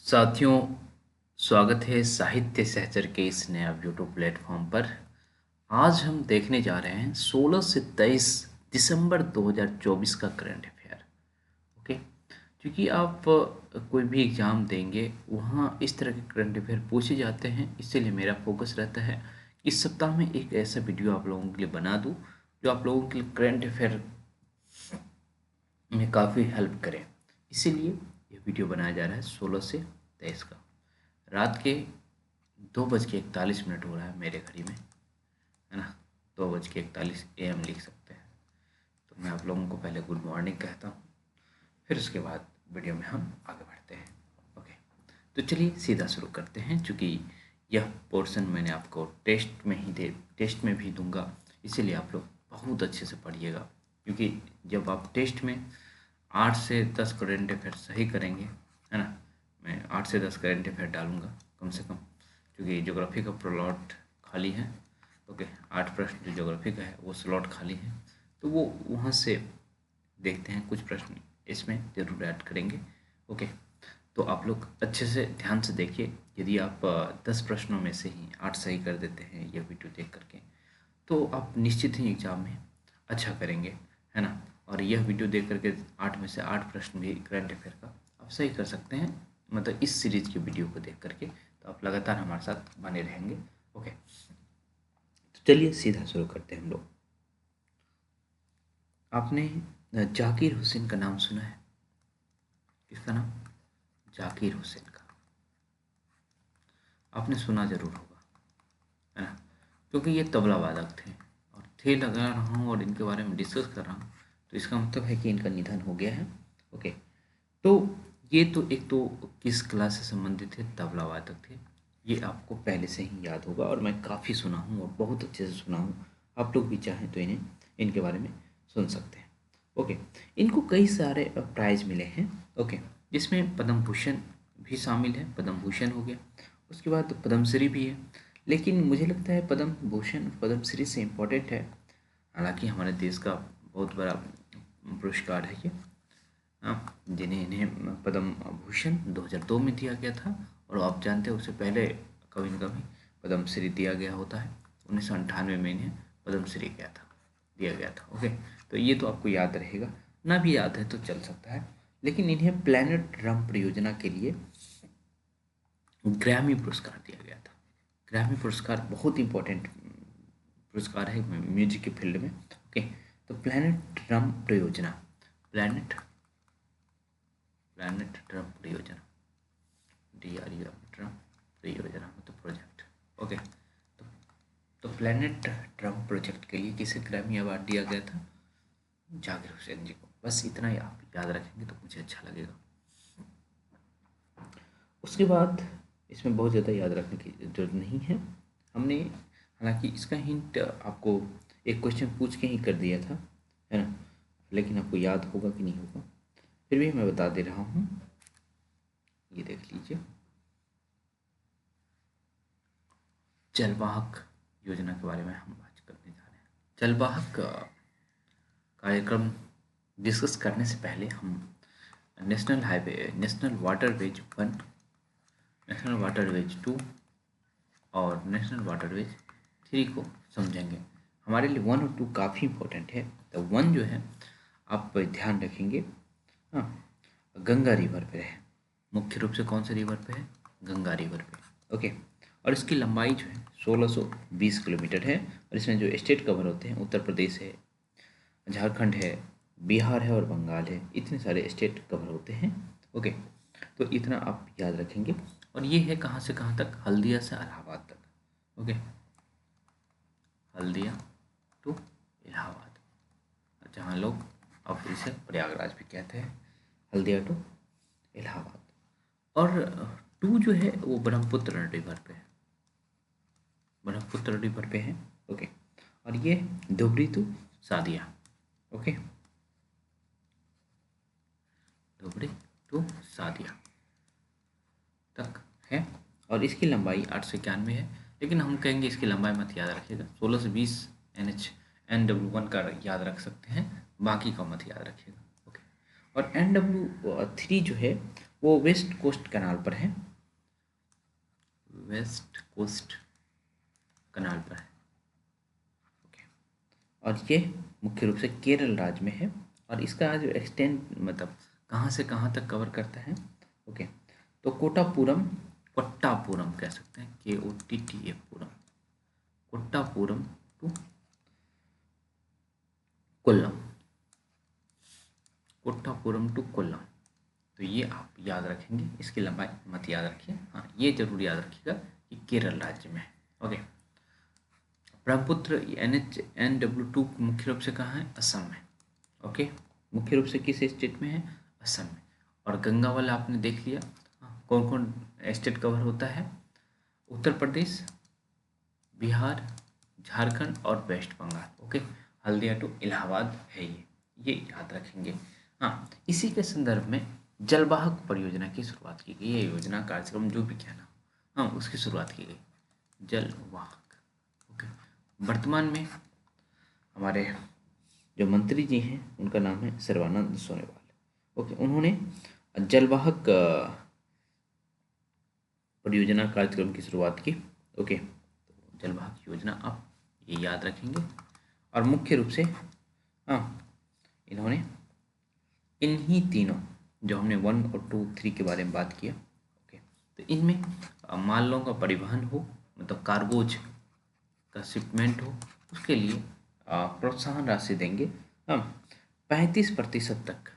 साथियों, स्वागत है साहित्य सहचर के इस नया यूट्यूब प्लेटफॉर्म पर। आज हम देखने जा रहे हैं 16 से 23 दिसंबर 2024 का करंट अफेयर। ओके, क्योंकि आप कोई भी एग्ज़ाम देंगे वहाँ इस तरह के करंट अफेयर पूछे जाते हैं, इसीलिए मेरा फोकस रहता है कि इस सप्ताह में एक ऐसा वीडियो आप लोगों के लिए बना दूँ जो आप लोगों के लिए करंट अफेयर में काफ़ी हेल्प करें। इसीलिए ये वीडियो बनाया जा रहा है 16 से 23 का। रात के 2:41 हो रहा है मेरे घड़ी में, है ना। 2:41 AM लिख सकते हैं। तो मैं आप लोगों को पहले गुड मॉर्निंग कहता हूँ, फिर उसके बाद वीडियो में हम आगे बढ़ते हैं। ओके, तो चलिए सीधा शुरू करते हैं। चूँकि यह पोर्शन मैंने आपको टेस्ट में भी दूंगा, इसीलिए आप लोग बहुत अच्छे से पढ़िएगा। क्योंकि जब आप टेस्ट में 8 से 10 करंट अफेयर सही करेंगे, है ना, मैं 8 से 10 करंट अफेयर डालूंगा कम से कम, क्योंकि ज्योग्राफी का प्लॉट खाली है। ओके, 8 प्रश्न जो ज्योग्राफी का है वो स्लॉट खाली है, तो वो वहाँ से देखते हैं, कुछ प्रश्न इसमें ज़रूर ऐड करेंगे। ओके, तो आप लोग अच्छे से ध्यान से देखिए। यदि आप 10 प्रश्नों में से ही 8 सही कर देते हैं यह वीडियो देख करके, तो आप निश्चित ही एग्ज़ाम में अच्छा करेंगे, है ना। और यह वीडियो देख करके 8 में से 8 प्रश्न भी करंट अफेयर का आप सही कर सकते हैं, मतलब इस सीरीज़ की वीडियो को देख करके। तो आप लगातार हमारे साथ बने रहेंगे। ओके, तो चलिए सीधा शुरू करते हैं हम लोग। आपने जाकिर हुसैन का नाम सुना है? किसका नाम? जाकिर हुसैन का आपने सुना जरूर होगा, है ना, क्योंकि ये तबला वादक थे। और थे लगा रहा हूँ और इनके बारे में डिस्कस कर रहा हूँ, तो इसका मतलब है कि इनका निधन हो गया है। ओके, तो ये तो एक तो किस कला से संबंधित थे, तबला वादक थे। ये आपको पहले से ही याद होगा और मैं काफ़ी सुना हूँ और बहुत अच्छे से सुना हूँ। आप लोग भी चाहें तो इन्हें इनके बारे में सुन सकते हैं। ओके, इनको कई सारे प्राइज मिले हैं। ओके, जिसमें पद्म भूषण भी शामिल है, पद्म भूषण हो गया, उसके बाद पद्मश्री भी है। लेकिन मुझे लगता है पद्म भूषण पद्मश्री से इम्पोर्टेंट है। हालांकि हमारे देश का बहुत बड़ा पुरस्कार है ये, जिन्हें इन्हें पद्म भूषण 2002 में दिया गया था। और आप जानते हैं उससे पहले कभी न कभी पद्मश्री दिया गया होता है। 1998 में इन्हें पद्मश्री दिया गया था। ओके, तो ये तो आपको याद रहेगा, ना भी याद है तो चल सकता है। लेकिन इन्हें प्लैनेट ड्रम परियोजना के लिए ग्रैमी पुरस्कार दिया गया था। ग्रैमी पुरस्कार बहुत इंपॉर्टेंट पुरस्कार है म्यूजिक के फील्ड में। ओके, तो प्लैनेट ड्रम परियोजना, प्लैनेट प्लैनेट ड्रम परियोजना, DRUM ड्रम परियोजना मतलब प्रोजेक्ट। ओके, तो प्लैनेट ड्रम प्रोजेक्ट के लिए किसे ग्रैमी अवार्ड दिया गया था? जाकिर हुसैन जी को। बस इतना ही आप याद रखेंगे तो मुझे अच्छा लगेगा। उसके बाद इसमें बहुत ज़्यादा याद रखने की जरूरत नहीं है। हमने हालांकि इसका हिंट आपको एक क्वेश्चन पूछ के ही कर दिया था, है ना, लेकिन आपको याद होगा कि नहीं होगा, फिर भी मैं बता दे रहा हूँ। ये देख लीजिए, जलवाहक योजना के बारे में हम बात करने जा रहे हैं। जलवाहक कार्यक्रम डिस्कस करने से पहले हम नेशनल वाटरवेज 1, नेशनल वाटरवेज 2 और नेशनल वाटरवेज 3 को समझेंगे। हमारे लिए 1 और 2 काफ़ी इंपॉर्टेंट है। तो 1 जो है आप ध्यान रखेंगे, हाँ, गंगा रिवर पे है। मुख्य रूप से कौन से रिवर पे है? गंगा रिवर पे। ओके, और इसकी लंबाई जो है 1620 किलोमीटर है। और इसमें जो स्टेट कवर होते हैं, उत्तर प्रदेश है, झारखंड है, बिहार है और बंगाल है। इतने सारे स्टेट कवर होते हैं। ओके, तो इतना आप याद रखेंगे। और ये है कहाँ से कहाँ तक? हल्दिया से इलाहाबाद तक। ओके, हल्दिया टू इलाहाबाद, जहाँ लोग अब इसे प्रयागराज भी कहते हैं, हल्दिया टू इलाहाबाद। और 2 जो है वो ब्रह्मपुत्र रिवर पे है, ब्रह्मपुत्र रिवर पे है। ओके, और ये Dhubri to Sadiya. Okay, Dhubri to Sadiya तक है। और इसकी लंबाई 891 है। लेकिन हम कहेंगे इसकी लंबाई मत याद रखिएगा, 16 से 20 NH NW1 का याद रख सकते हैं, बाकी का मत याद रखिएगा। ओके, और NW3 जो है वो वेस्ट कोस्ट कनाल पर है, वेस्ट कोस्ट कनाल पर है। ओके, और ये मुख्य रूप से केरल राज्य में है, और इसका जो एक्सटेंड मतलब कहाँ से कहाँ तक कवर करता है। ओके, तो कोट्टापुरम कह सकते हैं, KOTTA puram, Kottapuram to Kollam, Kottapuram to Kollam. तो ये आप याद रखेंगे, इसकी लंबाई मत याद रखिए, हाँ ये जरूर याद रखिएगा कि केरल राज्य में है। ओके, ब्रह्मपुत्र NH-NW2 मुख्य रूप से कहाँ है, असम में। ओके, मुख्य रूप से किस स्टेट में है, असम में। और गंगा वाला आपने देख लिया, हाँ, कौन कौन स्टेट कवर होता है, उत्तर प्रदेश, बिहार, झारखंड और West Bengal. Okay, Haldia to Allahabad है ये याद रखेंगे। हाँ, इसी के संदर्भ में जलवाहक परियोजना की शुरुआत की गई, ये योजना कार्यक्रम जो भी कहना, हाँ उसकी शुरुआत की गई, जलवाहक। ओके, वर्तमान में हमारे जो मंत्री जी हैं उनका नाम है सर्बानंद सोनोवाल। ओके, उन्होंने जलवाहक परियोजना कार्यक्रम की शुरुआत की। ओके, तो जलवाहक योजना आप ये याद रखेंगे। और मुख्य रूप से हाँ, इन्होंने इन्हीं तीनों जो हमने 1 और 2 3 के बारे में बात किया, ओके, तो इनमें मालों का परिवहन हो, मतलब कार्गोज का शिपमेंट हो, उसके लिए प्रोत्साहन राशि देंगे हम 35% तक,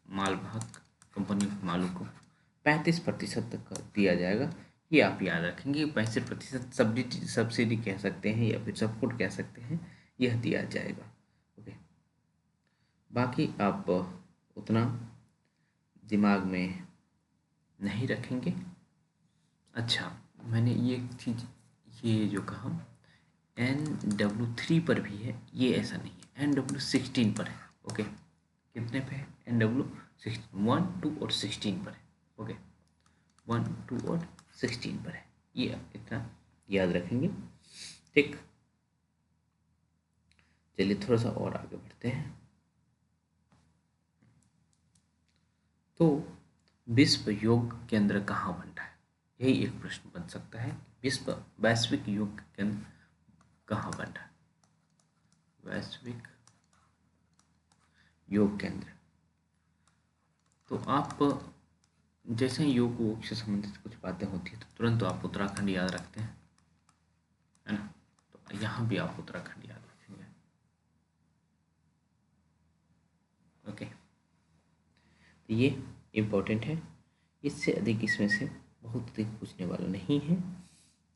मालवाहक कंपनियों के मालों को 35% तक दिया जाएगा। ये आप याद रखेंगे, 65% सब्सिडी कह सकते हैं या फिर सपोर्ट कह सकते हैं, यह दिया जाएगा। ओके, बाकी आप उतना दिमाग में नहीं रखेंगे। अच्छा, मैंने ये चीज़ ये जो कहा NW3 पर भी है, ये ऐसा नहीं है, NW16 पर है। ओके, कितने पे है, NW16 1 2 और 16 पर है। ओके, 1 2 और 16 पर है, ये इतना याद रखेंगे। ठीक, चलिए थोड़ा सा और आगे बढ़ते हैं। तो विश्व योग केंद्र कहाँ बन रहा है, यही एक प्रश्न बन सकता है। वैश्विक योग केंद्र कहाँ बन रहा है, वैश्विक योग केंद्र। तो आप जैसे ही योग से संबंधित कुछ बातें होती है तो तुरंत तो आप उत्तराखंड याद रखते हैं, है ना, तो यहाँ भी आप उत्तराखंड याद रखेंगे। ओके, तो ये इम्पोर्टेंट है, इससे अधिक इसमें से बहुत अधिक पूछने वाला नहीं है।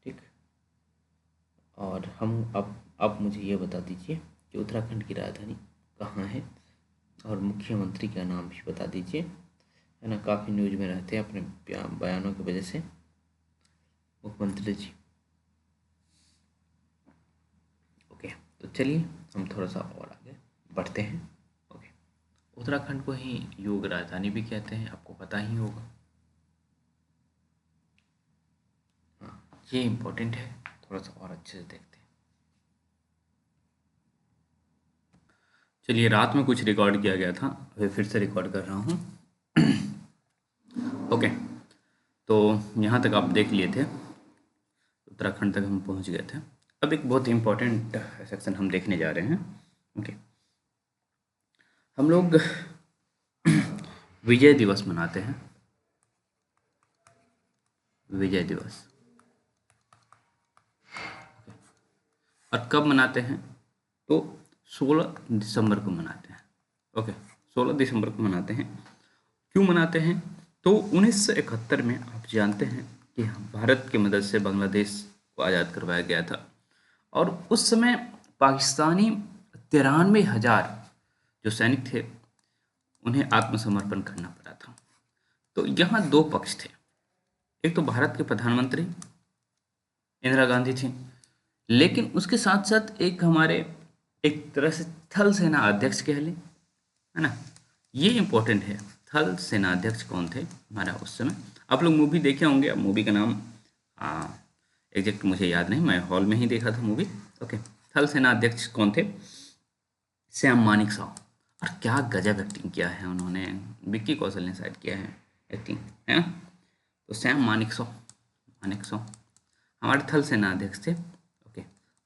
ठीक, और हम अब मुझे ये बता दीजिए कि उत्तराखंड की राजधानी कहाँ है, और मुख्यमंत्री का नाम भी बता दीजिए, है ना, काफ़ी न्यूज में रहते हैं अपने बयानों की वजह से मुख्यमंत्री जी। ओके, तो चलिए हम थोड़ा सा और आगे बढ़ते हैं। ओके, उत्तराखंड को ही योग राजधानी भी कहते हैं, आपको पता ही होगा। हाँ, ये इम्पोर्टेंट है, थोड़ा सा और अच्छे से देखते हैं। चलिए, रात में कुछ रिकॉर्ड किया गया था, अभी फिर से रिकॉर्ड कर रहा हूँ। ओके, तो यहाँ तक आप देख लिए थे, उत्तराखंड तक हम पहुँच गए थे। अब एक बहुत इम्पोर्टेंट सेक्शन हम देखने जा रहे हैं। ओके, हम लोग विजय दिवस मनाते हैं, विजय दिवस, और कब मनाते हैं, तो 16 दिसंबर को मनाते हैं। ओके, 16 दिसंबर को मनाते हैं। क्यों मनाते हैं, तो 1971 में आप जानते हैं कि भारत की मदद से बांग्लादेश को आज़ाद करवाया गया था, और उस समय पाकिस्तानी 93,000 जो सैनिक थे उन्हें आत्मसमर्पण करना पड़ा था। तो यहाँ दो पक्ष थे, एक तो भारत के प्रधानमंत्री इंदिरा गांधी थी, लेकिन उसके साथ साथ एक हमारे एक तरह से थल सेना अध्यक्ष कह लें, है ना, ये इम्पोर्टेंट है। थल सेना अध्यक्ष कौन थे हमारा उस समय, आप लोग मूवी देखे होंगे, मूवी का नाम एग्जैक्ट मुझे याद नहीं, मैं हॉल में ही देखा था मूवी। ओके, थल सेना अध्यक्ष कौन थे, श्याम मानेक साहू। और क्या गजब एक्टिंग किया है उन्होंने, विक्की कौशल ने शायद किया है, एक्टिंग, है ना। तो सैम मानेकशॉ, हमारे थल सेनाध्यक्ष थे। ओके,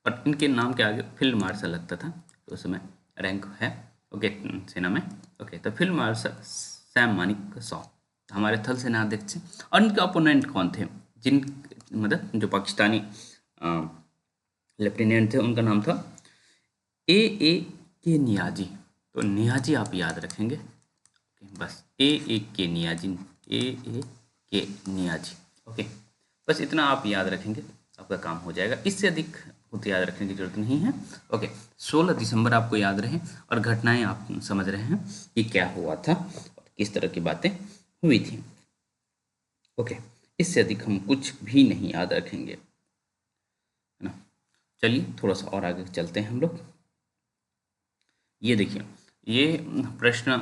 और इनके नाम के आगे फील्ड मार्शल लगता था, तो उस समय रैंक है ओके सेना में। ओके, तो फील्ड मार्शल सैम मानेकशॉ हमारे थल सेनाध्यक्ष थे। और इनके अपोनेंट कौन थे, जिन मतलब जो पाकिस्तानी लेफ्टिनेंट थे, उनका नाम था ए के नियाजी। तो नियाजी आप याद रखेंगे, बस ए के नियाजी, ए के नियाजी। ओके, बस इतना आप याद रखेंगे, आपका काम हो जाएगा। इससे अधिक कुछ याद रखने की जरूरत नहीं है। ओके, 16 दिसंबर आपको याद रहे और घटनाएं आप समझ रहे हैं कि क्या हुआ था और किस तरह की बातें हुई थी। ओके, इससे अधिक हम कुछ भी नहीं याद रखेंगे, है ना। चलिए थोड़ा सा और आगे चलते हैं हम लोग। ये देखिए, ये प्रश्न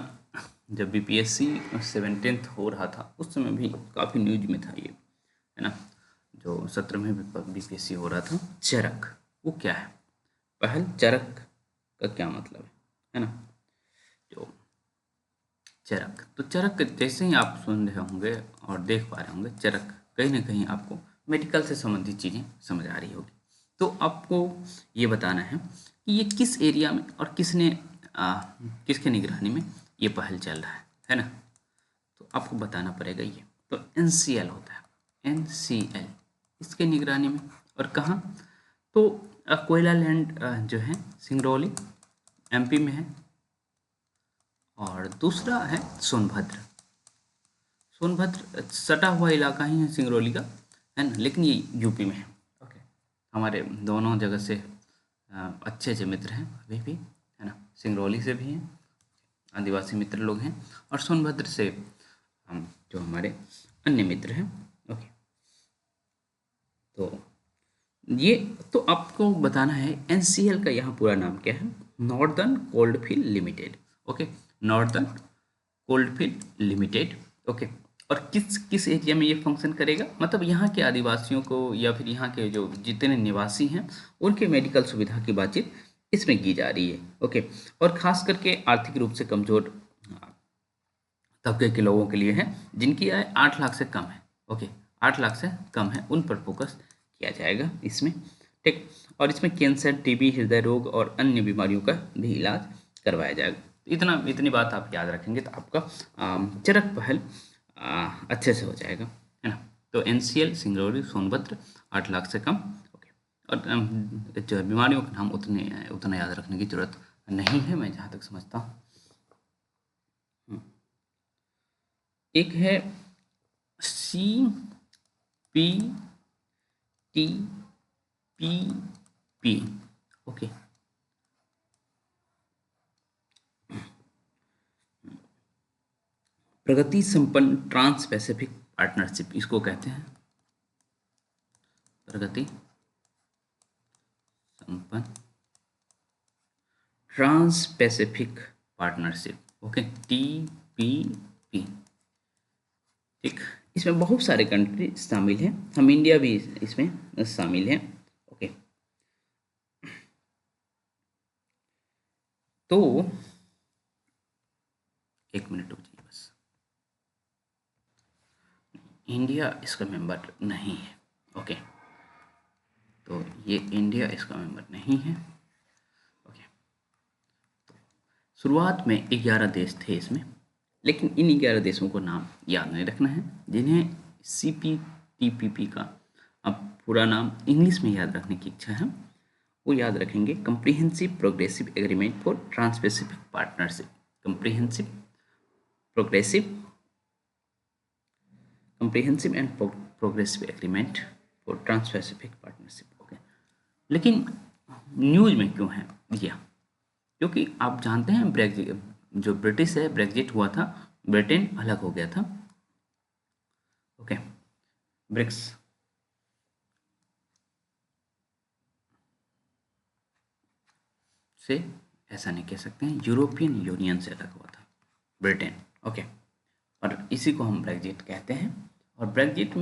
जब बीपीएससी 17th हो रहा था उस समय भी काफ़ी न्यूज में था ये, है ना। जो 17 में बीपीएससी हो रहा था, चरक वो क्या है, पहल चरक का क्या मतलब है ना। जो चरक, तो चरक जैसे ही आप सुन रहे होंगे और देख पा रहे होंगे, चरक कहीं ना कहीं आपको मेडिकल से संबंधित चीज़ें समझ आ रही होगी। तो आपको ये बताना है कि ये किस एरिया में और किसके निगरानी में ये पहल चल रहा है ना। तो आपको बताना पड़ेगा ये। तो एनसीएल होता है, एनसीएल इसके निगरानी में। और कहाँ, तो कोयला लैंड जो है सिंगरौली एमपी में है, और दूसरा है सोनभद्र। सोनभद्र सटा हुआ इलाका ही है सिंगरौली का, है ना, लेकिन ये यूपी में है। ओके, हमारे दोनों जगह से अच्छे अच्छे मित्र हैं अभी भी, है ना। सिंगरौली से भी हैं, आदिवासी मित्र लोग हैं, और सोनभद्र से हम जो हमारे अन्य मित्र हैं। ओके, तो ये तो आपको बताना है एनसीएल का यहाँ पूरा नाम क्या है, northern coalfield limited. Okay, northern coalfield limited. Okay, और किस किस एरिया में ये फंक्शन करेगा, मतलब यहाँ के आदिवासियों को या फिर यहाँ के जो जितने निवासी हैं उनके मेडिकल सुविधा की बातचीत इसमें की जा रही है। ओके, और खास करके आर्थिक रूप से कमजोर तबके के लोगों के लिए है, जिनकी आय 8 लाख से कम है। ओके, 8 लाख से कम है, उन पर फोकस किया जाएगा इसमें, ठीक। और इसमें कैंसर, टीबी, हृदय रोग और अन्य बीमारियों का भी इलाज करवाया जाएगा। इतनी बात आप याद रखेंगे तो आपका चरक पहल अच्छे से हो जाएगा, है ना। तो एनसीएल सिंगरौली सोनभद्र 8 लाख से कम। ओके, और जो बीमारियों के नाम उतना याद रखने की जरूरत नहीं है, मैं जहाँ तक समझता हूँ। एक है C P T P P. Okay, प्रगति संपन्न ट्रांस पैसिफिक पार्टनरशिप इसको कहते हैं, प्रगति संपन्न trans Pacific partnership. Okay, TPP, ठीक। इसमें बहुत सारे कंट्री शामिल हैं, हम इंडिया भी इसमें शामिल हैं। ओके, तो एक मिनट रुकिए बस, इंडिया इसका मेंबर नहीं है। ओके, तो ये इंडिया इसका मेंबर नहीं है। ओके, शुरुआत में 11 देश थे इसमें, लेकिन इन 11 देशों को नाम याद नहीं रखना है, जिन्हें CPTPP का अब पूरा नाम इंग्लिश में याद रखने की इच्छा है, वो याद रखेंगे comprehensive progressive agreement for trans Pacific partnership. Comprehensive progressive comprehensive and progressive agreement for trans Pacific partnership. Okay, लेकिन न्यूज में क्यों है यह, क्योंकि आप जानते हैं ब्रेक्जिट, जो ब्रिटिश है, ब्रेक्जिट हुआ था, ब्रिटेन अलग हो गया था। ओके, ब्रिक्स से ऐसा नहीं कह सकते हैं, यूरोपियन यूनियन से अलग हुआ था ब्रिटेन। ओके, और इसी को हम ब्रेक्जिट कहते हैं। और ब्रेक्जिट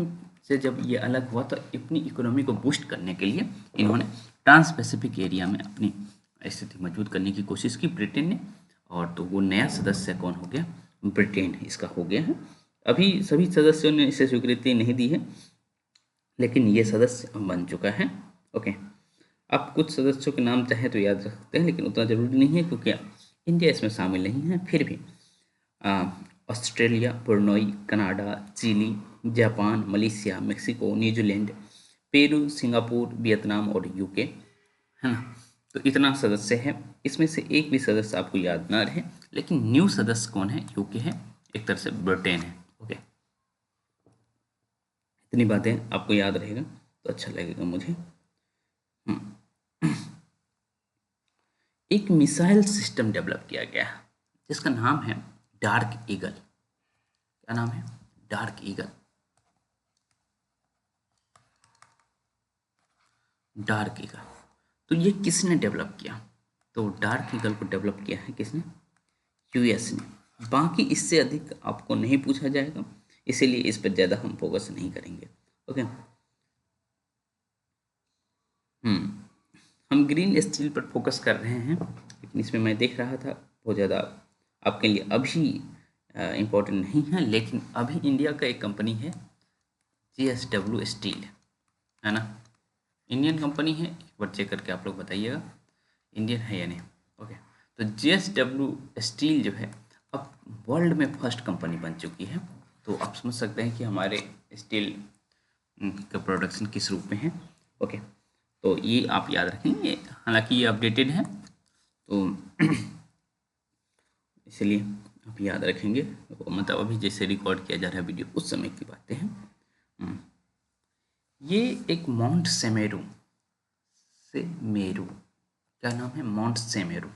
से जब ये अलग हुआ तो अपनी इकोनॉमी को बूस्ट करने के लिए इन्होंने ट्रांस पैसिफिक एरिया में अपनी स्थिति मजबूत करने की कोशिश की ब्रिटेन ने। और तो वो नया सदस्य कौन हो गया, ब्रिटेन इसका हो गया है। अभी सभी सदस्यों ने इसे स्वीकृति नहीं दी है, लेकिन ये सदस्य अब बन चुका है। ओके, आप कुछ सदस्यों के नाम चाहे तो याद रख सकते हैं, लेकिन उतना ज़रूरी नहीं है क्योंकि इंडिया इसमें शामिल नहीं है। फिर भी आ, Australia, Brunei, Canada, Chile, Japan, Malaysia, Mexico, New Zealand, Peru, Singapore, Vietnam और यूके, है ना। तो इतना सदस्य है, इसमें से एक भी सदस्य आपको याद ना रहे, लेकिन न्यू सदस्य कौन है? यूके है, एक तरह से ब्रिटेन है। ओके, इतनी बातें आपको याद रहेगा तो अच्छा लगेगा मुझे। हम्म, एक मिसाइल सिस्टम डेवलप किया गया है जिसका नाम है डार्क ईगल। क्या नाम है? Dark eagle. डार्क ईगल, तो ये किसने डेवलप किया? तो डार्क ईगल को डेवलप किया है किसने? यूएस ने। बाकी इससे अधिक आपको नहीं पूछा जाएगा, इसीलिए इस पर ज़्यादा हम फोकस नहीं करेंगे। ओके। हम ग्रीन स्टील पर फोकस कर रहे हैं, लेकिन इसमें मैं देख रहा था बहुत ज़्यादा आपके लिए अभी इम्पोर्टेंट नहीं है, लेकिन अभी इंडिया का एक कंपनी है JSW स्टील, है ना। इंडियन कंपनी है, एक बार चेक करके आप लोग बताइएगा इंडियन है या नहीं। ओके, तो JSW स्टील जो है अब वर्ल्ड में फर्स्ट कंपनी बन चुकी है। तो आप समझ सकते हैं कि हमारे स्टील का प्रोडक्शन किस रूप में है। ओके, तो ये आप याद रखेंगे, हालांकि ये अपडेटेड है तो इसलिए आप याद रखेंगे। तो मतलब अभी जैसे रिकॉर्ड किया जा रहा है वीडियो, उस समय की बातें हैं। हम्म, ये एक माउंट सेमेरू से मेरू, क्या नाम है? माउंट सेमेरू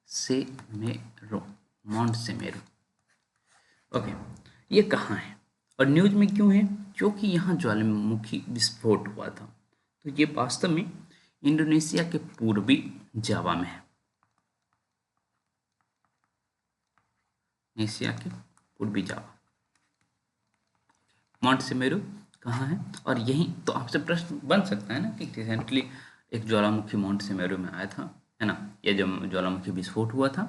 से मेरो, माउंट सेमेरू। ओके, ये कहाँ है और न्यूज में क्यों है? क्योंकि यहाँ ज्वालामुखी विस्फोट हुआ था। तो ये वास्तव में इंडोनेशिया के पूर्वी जावा में है। एशिया के पूर्वी जावा, माउंट सेमेरू कहाँ है? और यही तो आपसे प्रश्न बन सकता है ना कि रिसेंटली एक ज्वालामुखी माउंट सेमेरू में आया था, है ना। ये जब ज्वालामुखी विस्फोट हुआ था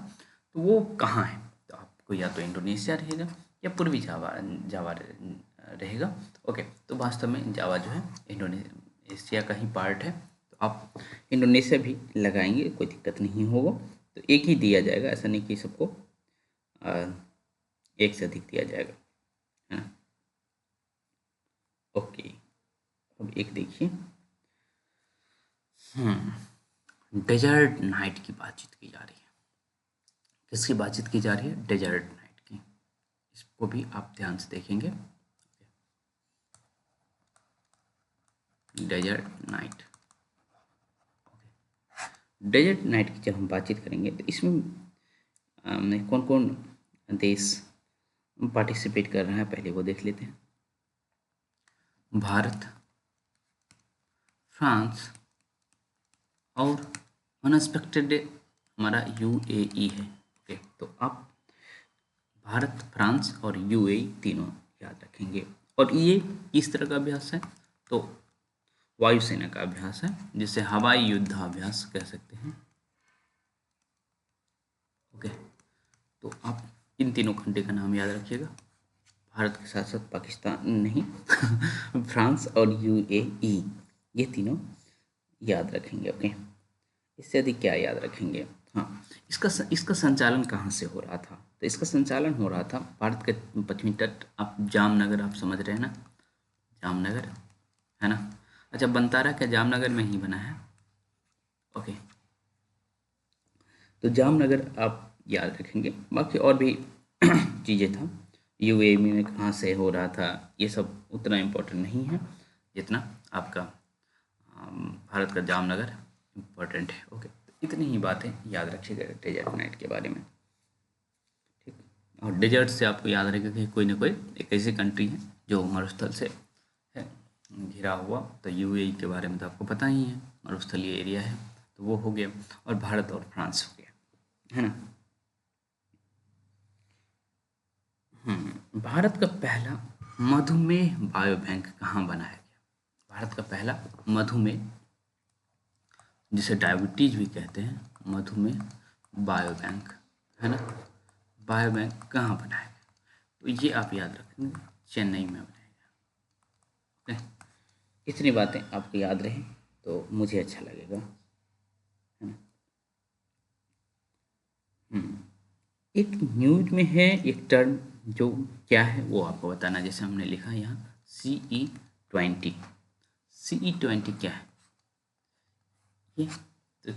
तो वो कहाँ है? तो आपको या तो इंडोनेशिया रहेगा या पूर्वी जावा जावा रहेगा। ओके, तो वास्तव में जावा जो है एशिया का ही पार्ट है। तो आप इंडोनेशिया भी लगाएंगे, कोई दिक्कत नहीं होगा। तो एक ही दिया जाएगा, ऐसा नहीं कि सबको एक से अधिक दिया जाएगा, है ना। ओके, अब एक देखिए, डेजर्ट नाइट की बातचीत की जा रही है। किसकी बातचीत की जा रही है? डेजर्ट नाइट की। इसको भी आप ध्यान से देखेंगे। डेजर्ट नाइट, डेजर्ट नाइट की जब हम बातचीत करेंगे तो इसमें कौन कौन देश पार्टिसिपेट कर रहा है पहले वो देख लेते हैं। भारत, फ्रांस और अनएक्सपेक्टेड हमारा यूएई है। ओके, तो आप भारत, फ्रांस और यूएई तीनों याद रखेंगे। और ये किस तरह का अभ्यास है? तो वायुसेना का अभ्यास है, जिसे हवाई युद्धाभ्यास कह सकते हैं। ओके, तो आप इन तीनों कंट्री का नाम याद रखिएगा। भारत के साथ साथ पाकिस्तान नहीं फ्रांस और यूएई, ये तीनों याद रखेंगे। ओके, इससे अधिक क्या याद रखेंगे? हाँ, इसका संचालन कहाँ से हो रहा था? तो इसका संचालन हो रहा था भारत के पश्चिमी तट, आप जामनगर, आप समझ रहे हैं ना, जामनगर, है ना। अच्छा, बंतारा क्या जामनगर में ही बना है? ओके, तो जामनगर आप याद रखेंगे। बाकी और भी चीज़ें था, यूएई में कहाँ से हो रहा था, ये सब उतना इम्पोर्टेंट नहीं है जितना आपका भारत का जामनगर इम्पोर्टेंट है। ओके, तो इतनी ही बातें याद रखिएगा डेजर्ट नाइट के बारे में। ठीक, और डेजर्ट से आपको याद रहेगा कि कोई ना कोई एक ऐसी कंट्री है जो मरुस्थल से है घिरा हुआ। तो यूएई के बारे में तो आपको पता ही है, मरुस्थलीय एरिया है, तो वो हो गया। और भारत और फ्रांस हो गया, है ना। भारत का पहला मधुमेह बायो बैंक कहाँ बनाया गया? भारत का पहला मधुमेह, जिसे डायबिटीज भी कहते हैं, मधुमेह बायो बैंक, है ना, बायो बैंक कहाँ बनाया गया? तो ये आप याद रखेंगे, चेन्नई में बनाया गया। इतनी बातें आपको याद रहें तो मुझे अच्छा लगेगा, है ना। एक न्यूज में है एक टर्म, जो क्या है वो आपको बताना। जैसे हमने लिखा यहाँ CE20। CE20 क्या है ये, तो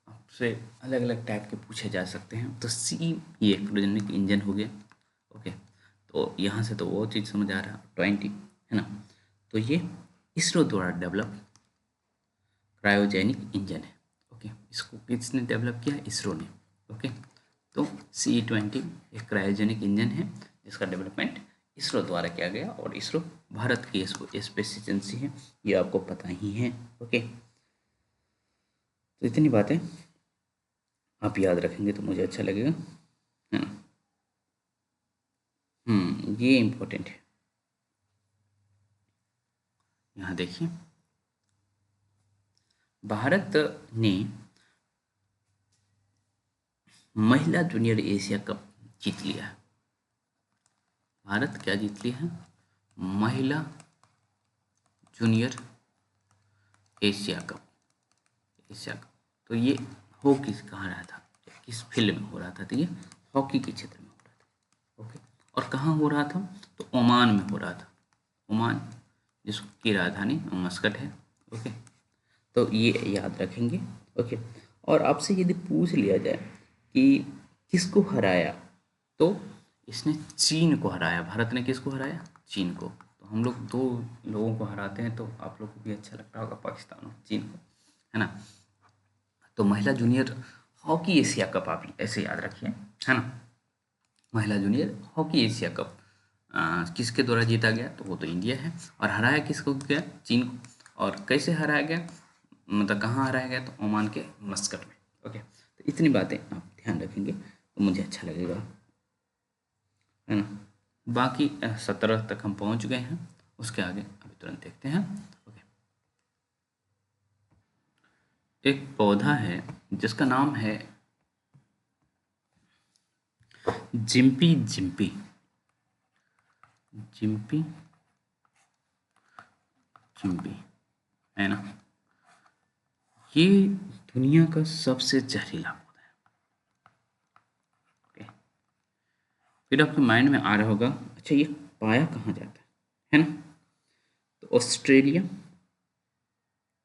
आपसे अलग अलग टाइप के पूछे जा सकते हैं। तो CE ये क्रायोजेनिक इंजन हो गया। ओके, तो यहाँ से तो वो चीज़ समझ आ रहा, 20 है ना। तो ये इसरो द्वारा डेवलप क्रायोजेनिक इंजन है। ओके, इसको किसने डेवलप किया? इसरो ने। ओके, तो CE20 एक क्रायोजेनिक इंजन है जिसका डेवलपमेंट इसरो द्वारा किया गया, और इसरो भारत की स्पेस एजेंसी है, ये आपको पता ही है। ओके, तो इतनी बातें आप याद रखेंगे तो मुझे अच्छा लगेगा, है ना। ये इम्पोर्टेंट है। यहाँ देखिए, भारत ने महिला जूनियर एशिया कप जीत लिया है। भारत क्या जीत लिया है? महिला junior Asia cup. Asia cup, तो ये हो किस कहाँ रहा था, किस फील्ड में हो रहा था? तो ये हॉकी के क्षेत्र में हो रहा था। ओके, और कहाँ हो रहा था? तो ओमान में हो रहा था। ओमान, जिसकी राजधानी मस्कट है। ओके, तो ये याद रखेंगे। ओके, और आपसे यदि पूछ लिया जाए कि किसको हराया, तो इसने चीन को हराया। भारत ने किसको हराया? चीन को। तो हम लोग दो लोगों को हराते हैं, तो आप लोग को भी अच्छा लगता होगा, पाकिस्तान और चीन को, है ना। तो महिला जूनियर हॉकी एशिया कप आप ऐसे याद रखिए, है ना। महिला जूनियर हॉकी एशिया कप किसके द्वारा जीता गया? तो वो तो इंडिया है। और हराया किसको गया? चीन को। और कैसे हराया गया, मतलब कहाँ हराया गया? तो ओमान के मस्कट में। ओके, तो इतनी बातें आप ध्यान रखेंगे तो मुझे अच्छा लगेगा, है ना। बाकी 17 तक हम पहुँच गए हैं, उसके आगे अभी तुरंत देखते हैं। ओके, एक पौधा है जिसका नाम है जिम्पी जिम्पी। जिम्पी जिम्पी, है ना। ये दुनिया का सबसे जहरीला पौधा है। ओके, फिर आपके माइंड में आ रहा होगा, अच्छा ये पाया कहाँ जाता है ना। तो Australia,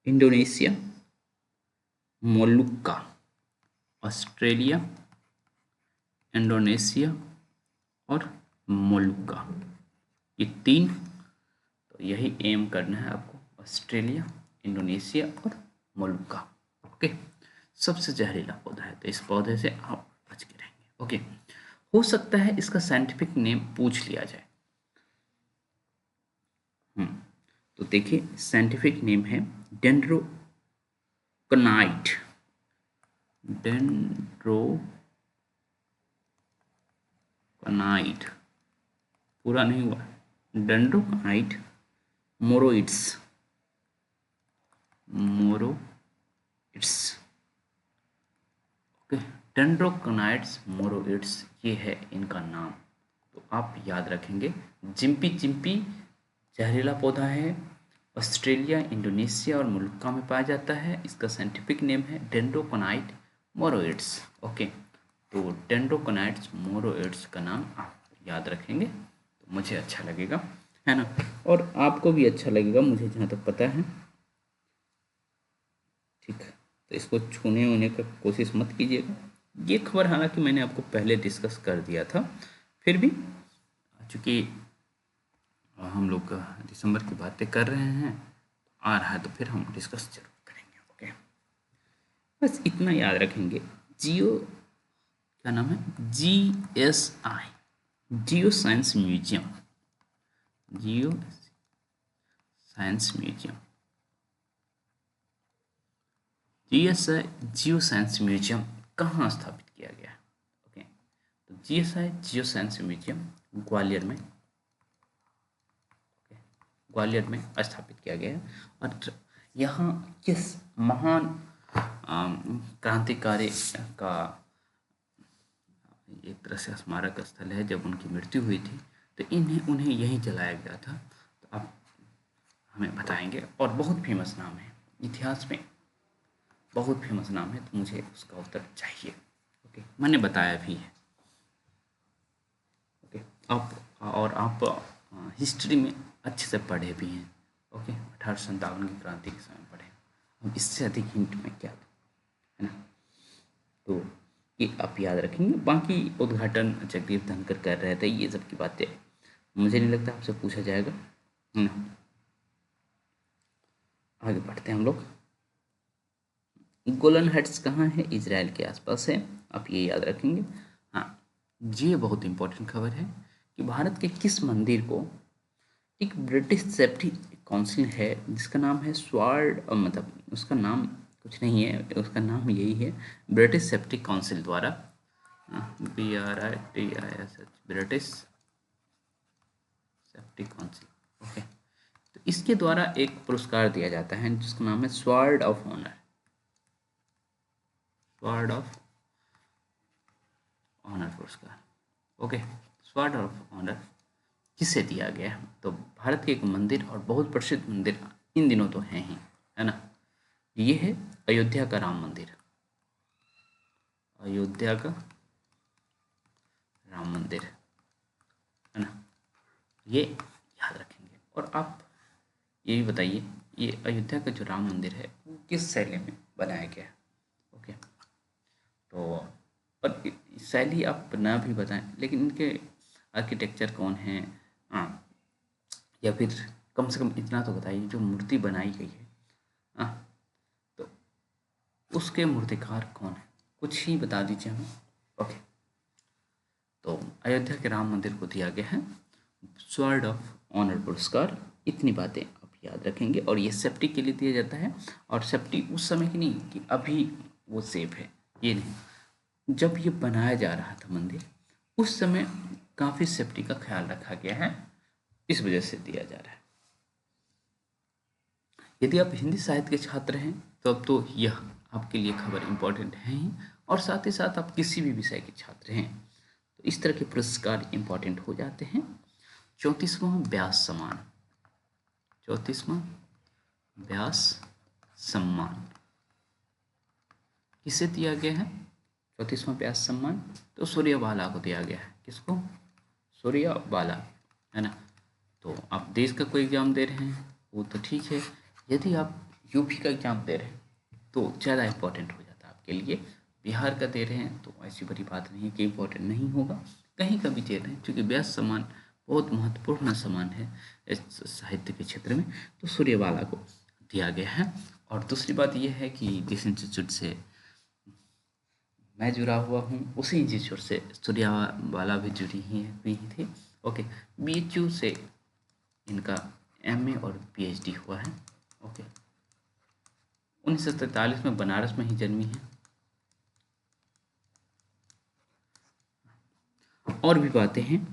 Indonesia, Molucca. Australia, Indonesia और मोलुक्का, ये तीन। तो यही एम करना है आपको, ऑस्ट्रेलिया, इंडोनेशिया और मोलुक्का। ओके, सबसे जहरीला पौधा है, तो इस पौधे से आप बच के रहेंगे। ओके, हो सकता है इसका साइंटिफिक नेम पूछ लिया जाए। तो देखिए, साइंटिफिक नेम है डेंड्रोकनाइट। डेंड्रोकनाइट, पूरा नहीं हुआ, डेंड्रोकनाइट मोरोइड्स। मोरोइड्स, ओके, डेंड्रोकनाइट्स मोरोइड्स, ये है इनका नाम। तो आप याद रखेंगे, जिम्पी चिम्पी जहरीला पौधा है, ऑस्ट्रेलिया, इंडोनेशिया और मुल्का में पाया जाता है। इसका साइंटिफिक नेम है डेंड्रोकनाइट मोरोइड्स। ओके, तो डेंड्रोकनाइट्स मोरोइड्स का नाम आप याद रखेंगे तो मुझे अच्छा लगेगा, है ना, और आपको भी अच्छा लगेगा, मुझे जहाँ तक पता है। ठीक, तो इसको छूने वूने का कोशिश मत कीजिएगा। ये खबर हालांकि मैंने आपको पहले डिस्कस कर दिया था, फिर भी चूँकि हम लोग दिसंबर की बातें कर रहे हैं, आ रहा है, तो फिर हम डिस्कस जरूर करेंगे। ओके, बस इतना याद रखेंगे। जियो, क्या नाम है? GSI, geo science museum. Geo science museum, GSI geo science museum कहाँ स्थापित किया गया है? ओके, तो GSI geo science museum Gwalior में, ग्वालियर में स्थापित किया गया है। और यहाँ किस महान क्रांतिकारी का एक तरह से स्मारक स्थल है, जब उनकी मृत्यु हुई थी तो उन्हें यहीं जलाया गया था। तो आप हमें बताएंगे, और बहुत फेमस नाम है इतिहास में, बहुत फेमस नाम है, तो मुझे उसका उत्तर चाहिए। ओके, मैंने बताया भी है। ओके, आप हिस्ट्री में अच्छे से पढ़े भी हैं। ओके, 1857 की क्रांति के समय पढ़े। अब इससे अधिक हिंट में क्या दूं, है ना। तो ये आप याद रखेंगे। बाकी उद्घाटन जगदीप धनखड़ कर रहे थे, ये सब की बातें मुझे नहीं लगता आपसे पूछा जाएगा, है ना। आगे बढ़ते हैं हम लोग। गोलन हाइट्स कहाँ है? इजराइल के आसपास है, आप ये याद रखेंगे। हाँ, ये बहुत इंपॉर्टेंट खबर है कि भारत के किस मंदिर को एक ब्रिटिश सेफ्टी काउंसिल है जिसका नाम है स्वार्ड, मतलब उसका नाम कुछ नहीं है, उसका नाम यही है, ब्रिटिश सेफ्टी काउंसिल द्वारा, BRITIS, British safety council. Okay, तो इसके द्वारा एक पुरस्कार दिया जाता है जिसका नाम है sword of honour. Sword of honour पुरस्कार। ओके, स्वार्ड ऑफ ऑनर किसे दिया गया है? तो भारत के एक मंदिर, और बहुत प्रसिद्ध मंदिर इन दिनों तो हैं ही, है ना। ये है अयोध्या का राम मंदिर। अयोध्या का राम मंदिर, है ना, ये याद रखेंगे। और आप ये भी बताइए, ये अयोध्या का जो राम मंदिर है वो किस शैली में बनाया गया है? ओके, तो और शैली आप ना भी बताएं, लेकिन इनके आर्किटेक्चर कौन है, हाँ, या फिर कम से कम इतना तो बताइए जो मूर्ति बनाई गई है, हाँ, तो उसके मूर्तिकार कौन है, कुछ ही बता दीजिए हमें। ओके, तो अयोध्या के राम मंदिर को दिया गया है स्वॉर्ड ऑफ ऑनर पुरस्कार। इतनी बातें आप याद रखेंगे। और ये सेफ्टी के लिए दिया जाता है, और सेफ्टी उस समय की नहीं कि अभी वो सेफ है, ये नहीं। जब ये बनाया जा रहा था मंदिर, उस समय काफ़ी सेफ्टी का ख्याल रखा गया है, इस वजह से दिया जा रहा है। यदि आप हिंदी साहित्य के छात्र हैं तो अब तो यह आपके लिए खबर इम्पोर्टेंट है ही, और साथ ही साथ आप किसी भी विषय के छात्र हैं तो इस तरह के पुरस्कार इम्पोर्टेंट हो जाते हैं। 34वां व्यास सम्मान, 34वां व्यास सम्मान किसे दिया गया है? 34वां व्यास सम्मान तो सूर्यबाला को दिया गया है। किसको? सूर्यबाला, है ना। तो आप देश का कोई एग्ज़ाम दे रहे हैं वो तो ठीक है, यदि आप यूपी का एग्ज़ाम दे रहे हैं तो ज़्यादा इम्पोर्टेंट हो जाता है आपके लिए। बिहार का दे रहे हैं तो ऐसी बड़ी बात नहीं है कि इम्पोर्टेंट नहीं होगा, कहीं का भी दे रहे हैं, क्योंकि व्यास सम्मान बहुत महत्वपूर्ण सम्मान है इस साहित्य के क्षेत्र में, तो सूर्यबाला को दिया गया है। और दूसरी बात यह है कि जिस इंस्टीट्यूट से मैं जुड़ा हुआ हूँ उसी इंस्टीट्यूट से सूर्यबाला भी जुड़ी हुई थी। ओके, BHU से इनका MA और PhD हुआ है। ओके, 1943 में बनारस में ही जन्मी है। और भी बातें हैं,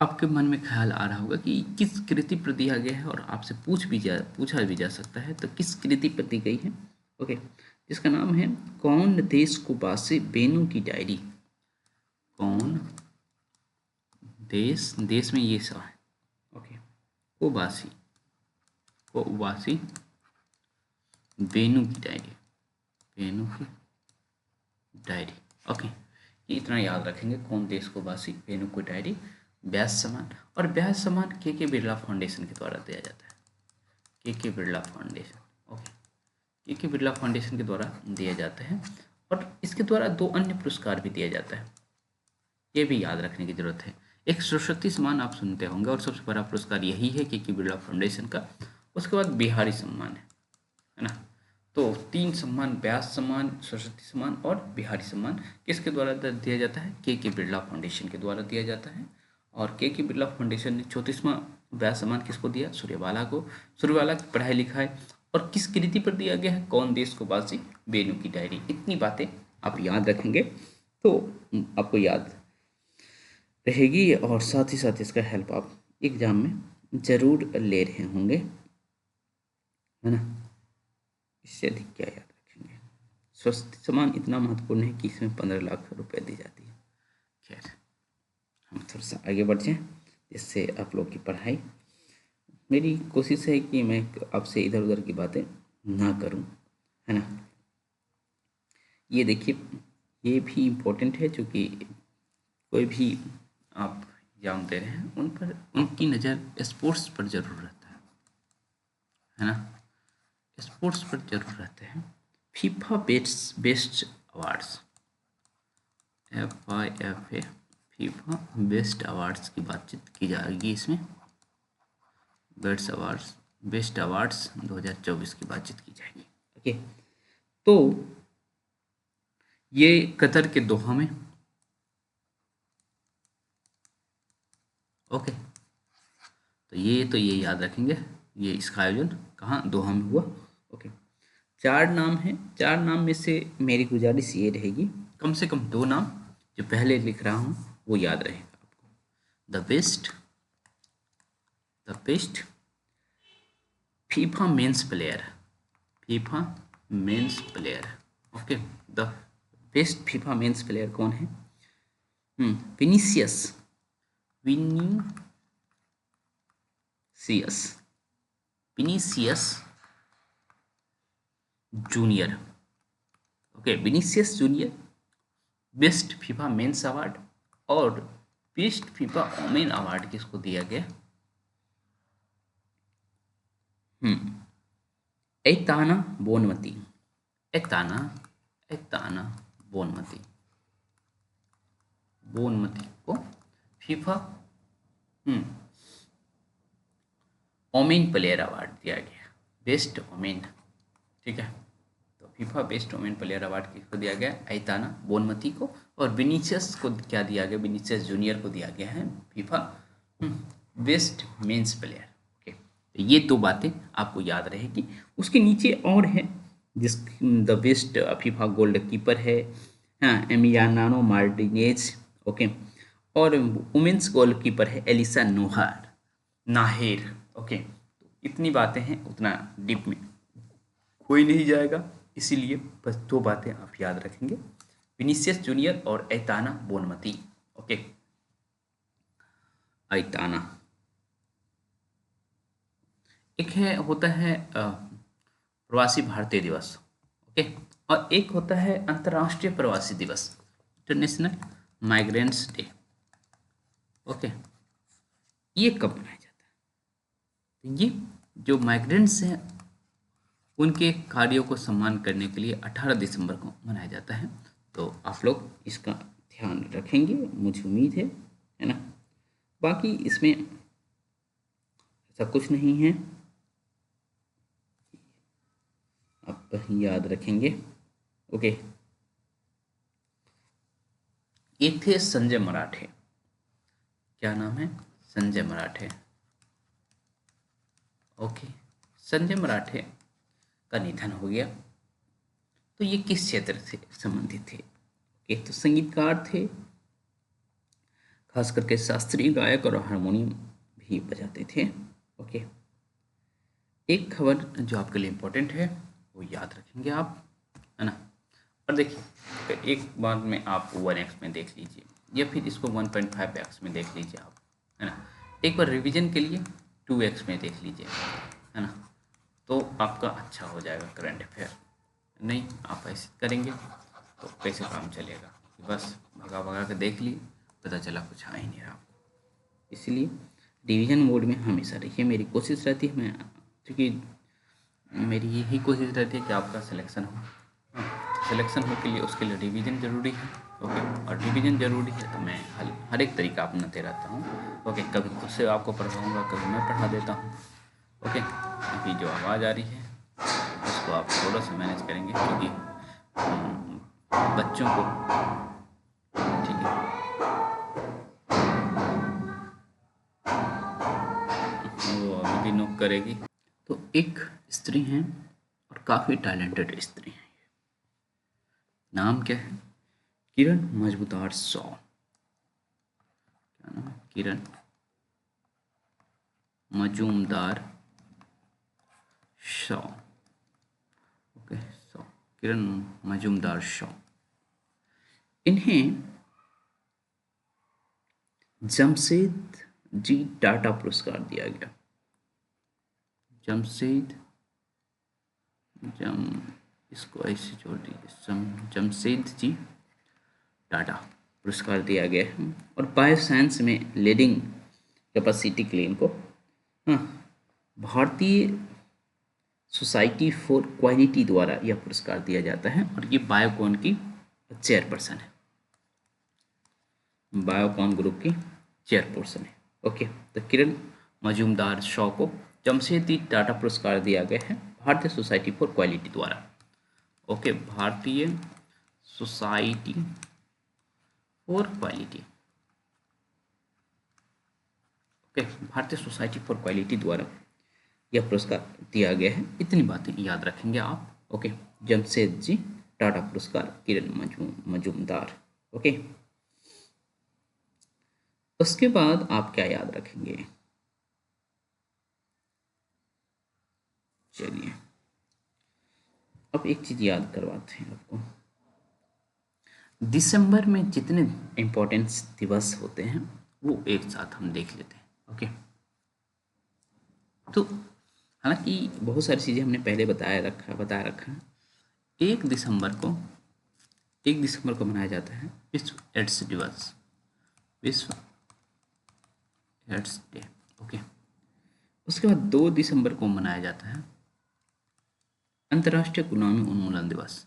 आपके मन में ख्याल आ रहा होगा कि किस कृति पर दिया गया है, और आपसे पूछा भी जा सकता है तो किस कृति पर दी गई है। ओके, जिसका नाम है कौन देश को बासे बेनू की डायरी। कौन देश में ये सा है। ओके, को वासी बेनू की डायरी, बेनू की डायरी। ओके, ये इतना याद रखेंगे, कौन देश को वासी बेनू की डायरी, व्यास सम्मान। और व्यास सम्मान के बिरला फाउंडेशन के द्वारा दिया जाता है। के बिरला फाउंडेशन, ओके, के बिरला फाउंडेशन के द्वारा दिया जाता है। और इसके द्वारा 2 अन्य पुरस्कार भी दिया जाता है, ये भी याद रखने की जरूरत है। एक सरस्वती सम्मान आप सुनते होंगे, और सबसे बड़ा पुरस्कार यही है के बिरला फाउंडेशन का। उसके बाद बिहारी सम्मान है ना। तो 3 सम्मान, व्यास सम्मान, सरस्वती सम्मान और बिहारी सम्मान किसके द्वारा दिया जाता है? के बिरला फाउंडेशन के द्वारा दिया जाता है। और के बिरला फाउंडेशन ने 34वां व्यास सम्मान किसको दिया? सूर्यबाला को। सूर्यबाला की पढ़ाई लिखाई और किस कृति पर दिया गया है? कौन देश को बासी बेनू की डायरी। इतनी बातें आप याद रखेंगे तो आपको याद रहेगी, और साथ ही साथ इसका हेल्प आप एग्जाम में ज़रूर ले रहे होंगे, है ना। इससे अधिक क्या याद रखेंगे? स्वास्थ्य सम्मान इतना महत्वपूर्ण है कि इसमें 15 लाख रुपए दी जाती है। खैर, हम थोड़ा सा आगे बढ़ जाएं। जिससे आप लोग की पढ़ाई, मेरी कोशिश है कि मैं आपसे इधर उधर की बातें ना करूं, है ना। ये देखिए, ये भी इम्पोर्टेंट है, क्योंकि कोई भी आप एग्जाम दे रहे हैं उन पर उनकी नज़र स्पोर्ट्स पर जरूर रहता है ना, स्पोर्ट्स पर जरूर रहते हैं। FIFA best best awards, FIFA FIFA best awards की बातचीत की जाएगी इसमें। बेस्ट अवार्ड्स 2024 की बातचीत की जाएगी। ओके, तो ये कतर के दोहा में, ओके, तो ये याद रखेंगे, ये इसका आयोजन कहाँ, दोहा में हुआ। ओके, चार नाम हैं, चार नाम में से मेरी गुजारिश ये रहेगी, कम से कम दो नाम जो पहले लिख रहा हूँ वो याद रहेगा आपको। The best FIFA men's player, FIFA men's player. Okay, the best FIFA men's player कौन है? Vinicius, Vinicius Vinicius junior. Okay, Vinicius junior best FIFA mains award, और बेस्ट फीफा वोमेन अवार्ड किसको दिया गया? Aitana Bonmati, Aitana Aitana Bonmati Bonmatí को FIFA women player award दिया गया, best women. ठीक है, तो FIFA best women player award किसको दिया गया? ऐताना बोनमती को। और विनीसियस को क्या दिया गया? विनीसियस जूनियर को दिया गया है FIFA best men's player. Okay, तो ये दो बातें आपको याद रहेगी। उसके नीचे और है, जिस the best FIFA gold keeper है, हाँ, एमिलियानो मार्टिनेज। ओके, और वुमेन्स गोल कीपर है एलिसा नाहेर। ओके, तो इतनी बातें हैं, उतना डीप में कोई नहीं जाएगा, इसीलिए बस दो बातें आप याद रखेंगे, विनीसियस जूनियर और ऐताना बोनमती। ओके, ऐताना एक है, होता है प्रवासी भारतीय दिवस। ओके, और एक होता है अंतर्राष्ट्रीय प्रवासी दिवस, इंटरनेशनल माइग्रेंट्स डे। ओके, ये कब मनाया जाता है? ये जो माइग्रेंट्स हैं उनके कार्यों को सम्मान करने के लिए 18 दिसंबर को मनाया जाता है। तो आप लोग इसका ध्यान रखेंगे, मुझे उम्मीद है ना। बाकी इसमें ऐसा कुछ नहीं है, आप याद रखेंगे। ओके, एक थे संजय मराठे, क्या नाम है? संजय मराठे। ओके, संजय मराठे का निधन हो गया। तो ये किस क्षेत्र से संबंधित थे? एक तो संगीतकार थे, खास करके शास्त्रीय गायक और हारमोनियम भी बजाते थे। ओके, एक खबर जो आपके लिए इम्पोर्टेंट है वो याद रखेंगे आप, है ना। और देखिए, एक बार में आप 1x में देख लीजिए, या फिर इसको 1.5x में देख लीजिए आप, है ना। एक बार रिवीजन के लिए 2x में देख लीजिए, है ना, तो आपका अच्छा हो जाएगा करंट अफेयर। नहीं, आप ऐसे करेंगे तो कैसे काम चलेगा? बस भगा भगा के देख लिए, पता चला कुछ आ ही नहीं रहा आपको। इसलिए रिवीजन मोड में हमेशा रहिए, मेरी कोशिश रहती है, मैं, क्योंकि मेरी यही कोशिश रहती है कि आपका सिलेक्शन हो। सिलेक्शन हो के लिए, उसके लिए रिवीजन ज़रूरी है। ओके, और रिवीजन ज़रूरी है तो मैं हर एक तरीका अपनाते रहता हूँ। ओके, कभी खुद से आपको पढ़ाऊँगा, कभी मैं पढ़ा देता हूँ। ओके, अभी जो आवाज़ आ रही है उसको आप थोड़ा सा मैनेज करेंगे, क्योंकि बच्चों को, ठीक है, वो अभी भी नोक करेगी। तो एक स्त्री हैं और काफ़ी टैलेंटेड स्त्री हैं, नाम क्या है? किरण मजबूदार शॉ। क्या नाम है? किरण मजूमदार शॉ। ओके, शॉ, किरण मजूमदार शॉ। इन्हें जमशेद जी टाटा पुरस्कार दिया गया। जमशेद जम इसको ऐसे जोड़ दीजिए, जमशेद जी टाटा पुरस्कार दिया गया है। और बायो साइंस में लीडिंग कैपेसिटी के लिए इनको हाँ भारतीय सोसाइटी फॉर क्वालिटी द्वारा यह पुरस्कार दिया जाता है। और ये बायोकॉन की चेयरपर्सन है, बायोकॉन ग्रुप की चेयरपर्सन है। ओके, तो किरण मजूमदार शॉ को जमशेदजी टाटा पुरस्कार दिया गया है भारतीय सोसाइटी फॉर क्वालिटी द्वारा। ओके, भारतीय सोसाइटी फॉर क्वालिटी, ओके, भारतीय सोसाइटी फॉर क्वालिटी द्वारा यह पुरस्कार दिया गया है। इतनी बातें याद रखेंगे आप। ओके, जमशेदजी टाटा पुरस्कार, किरण मजूमदार। ओके, उसके बाद आप क्या याद रखेंगे? चलिए अब एक चीज याद करवाते हैं आपको। दिसंबर में जितने इम्पोर्टेंस दिवस होते हैं वो एक साथ हम देख लेते हैं। ओके, तो हालांकि बहुत सारी चीज़ें हमने पहले बताया रखा है। एक दिसंबर को मनाया जाता है विश्व एड्स दिवस, विश्व एड्स डे। ओके, उसके बाद 2 दिसंबर को मनाया जाता है अंतर्राष्ट्रीय गुलामी उन्मूलन दिवस,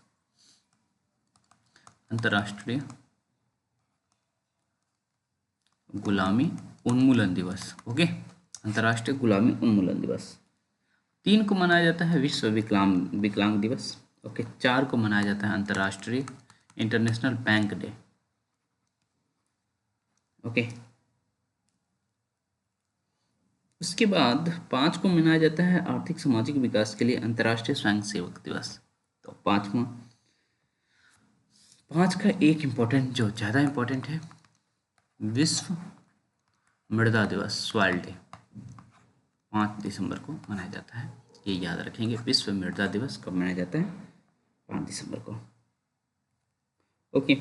अंतर्राष्ट्रीय गुलामी उन्मूलन दिवस। ओके, अंतर्राष्ट्रीय गुलामी उन्मूलन दिवस। 3 को मनाया जाता है विश्व विकलांग दिवस। ओके, 4 को मनाया जाता है अंतर्राष्ट्रीय इंटरनेशनल बैंक डे। ओके, उसके बाद 5 को मनाया जाता है आर्थिक सामाजिक विकास के लिए अंतर्राष्ट्रीय स्वयंसेवक दिवस। तो 5 का एक इम्पोर्टेंट, जो ज़्यादा इम्पोर्टेंट है, विश्व मृदा दिवस, सॉइल डे, 5 दिसंबर को मनाया जाता है। ये याद रखेंगे, विश्व मृदा दिवस कब मनाया जाता है? 5 दिसंबर को। ओके,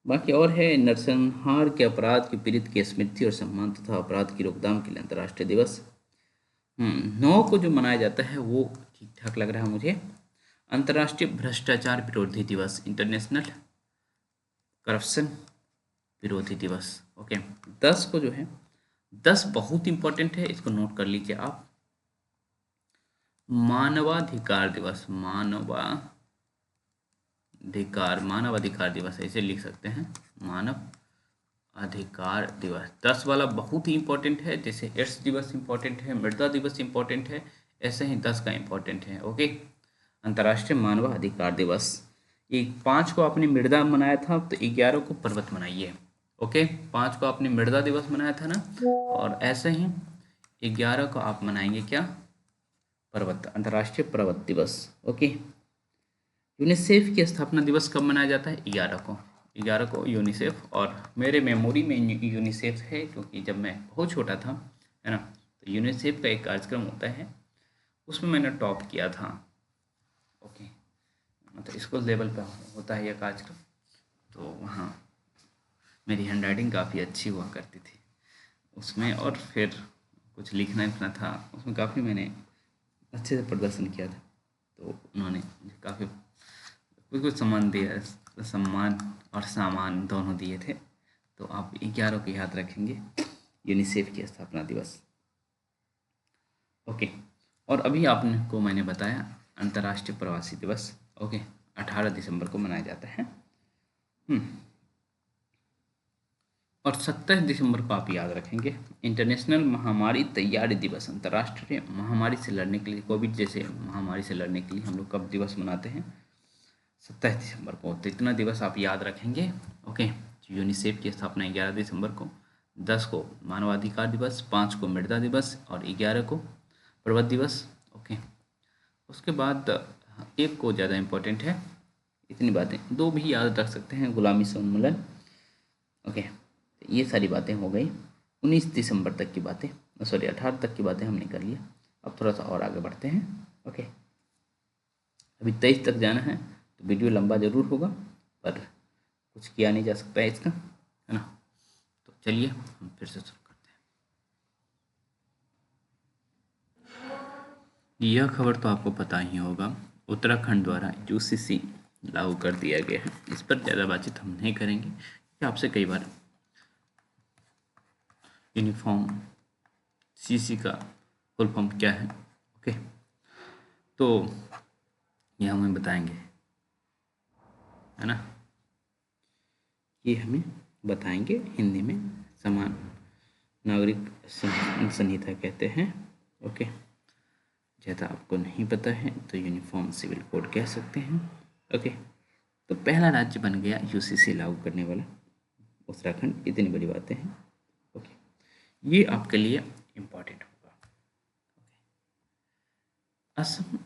बाकी और है नरसंहार के अपराध के पीड़ित की स्मृति और सम्मान तथा अपराध की रोकथाम के लिए अंतर्राष्ट्रीय दिवस। 9 को जो मनाया जाता है वो ठीक ठाक लग रहा है मुझे, अंतर्राष्ट्रीय भ्रष्टाचार विरोधी दिवस, इंटरनेशनल करप्शन विरोधी दिवस। ओके, 10 को जो है, 10 बहुत इंपॉर्टेंट है, इसको नोट कर लीजिए आप, मानवाधिकार दिवस, मानवाधिकार दिवस ऐसे लिख सकते हैं, मानव अधिकार दिवस। 10 वाला बहुत ही इंपॉर्टेंट है, जैसे एड्स दिवस इंपॉर्टेंट है, मृदा दिवस इंपॉर्टेंट है, ऐसे ही 10 का इंपॉर्टेंट है। ओके, अंतर्राष्ट्रीय मानव अधिकार दिवस। ये 5 को आपने मृदा मनाया था, तो 11 को पर्वत मनाइए। ओके, 5 को आपने मृदा दिवस मनाया था ना, और ऐसे ही 11 को आप मनाएंगे क्या? पर्वत, अंतर्राष्ट्रीय पर्वत दिवस। ओके, यूनिसेफ की स्थापना दिवस कब मनाया जाता है? 11 को यूनिसेफ। और मेरे मेमोरी में यूनिसेफ है, क्योंकि जब मैं बहुत छोटा था, है ना, तो यूनिसेफ का एक कार्यक्रम होता है, उसमें मैंने टॉप किया था। ओके, मतलब स्कूल लेवल पे होता है यह कार्यक्रम, तो वहाँ मेरी हैंडराइटिंग काफ़ी अच्छी हुआ करती थी उसमें, और फिर कुछ लिखना था उसमें, काफ़ी मैंने अच्छे से प्रदर्शन किया था, तो उन्होंने मुझे काफ़ी कुछ सम्मान और सामान दोनों दिए थे। तो आप 11 को याद रखेंगे, यूनिसेफ की स्थापना दिवस। ओके, और अभी आपने को मैंने बताया अंतर्राष्ट्रीय प्रवासी दिवस। ओके, 18 दिसंबर को मनाया जाता है। और 27 दिसंबर को आप याद रखेंगे इंटरनेशनल महामारी तैयारी दिवस, अंतर्राष्ट्रीय महामारी से लड़ने के लिए, कोविड जैसे महामारी से लड़ने के लिए हम लोग कब दिवस मनाते हैं? 27 दिसंबर को। तो इतना दिवस आप याद रखेंगे। ओके, यूनिसेफ की स्थापना 11 दिसंबर को, 10 को मानवाधिकार दिवस, 5 को मृदा दिवस, और 11 को पर्वत दिवस। ओके, उसके बाद एक को ज़्यादा इम्पोर्टेंट है, इतनी बातें, 2 भी याद रख सकते हैं, गुलामी से उन्मूलन। ओके, ये सारी बातें हो गई 19 दिसंबर तक की बातें, सॉरी 18 तक की बातें हमने कर लिया। अब थोड़ा सा और आगे बढ़ते हैं। ओके, अभी 23 तक जाना है, तो वीडियो लंबा ज़रूर होगा, पर कुछ किया नहीं जा सकता है इसका, है ना। तो चलिए हम फिर से शुरू करते हैं। यह खबर तो आपको पता ही होगा, उत्तराखंड द्वारा यूसीसी लागू कर दिया गया है। इस पर ज़्यादा बातचीत हम नहीं करेंगे, कि आपसे कई बार यूनिफॉर्म सीसी का फुल फॉर्म क्या है, ओके, तो यह हमें बताएंगे, है ना, ये हमें बताएंगे हिंदी में। समान नागरिक संहिता कहते हैं, ओके। ज़्यादा आपको नहीं पता है तो यूनिफॉर्म सिविल कोड कह सकते हैं, ओके। तो पहला राज्य बन गया यूसीसी लागू करने वाला उत्तराखंड। इतनी बड़ी बातें हैं, ओके। ये आपके लिए इम्पोर्टेंट होगा। असम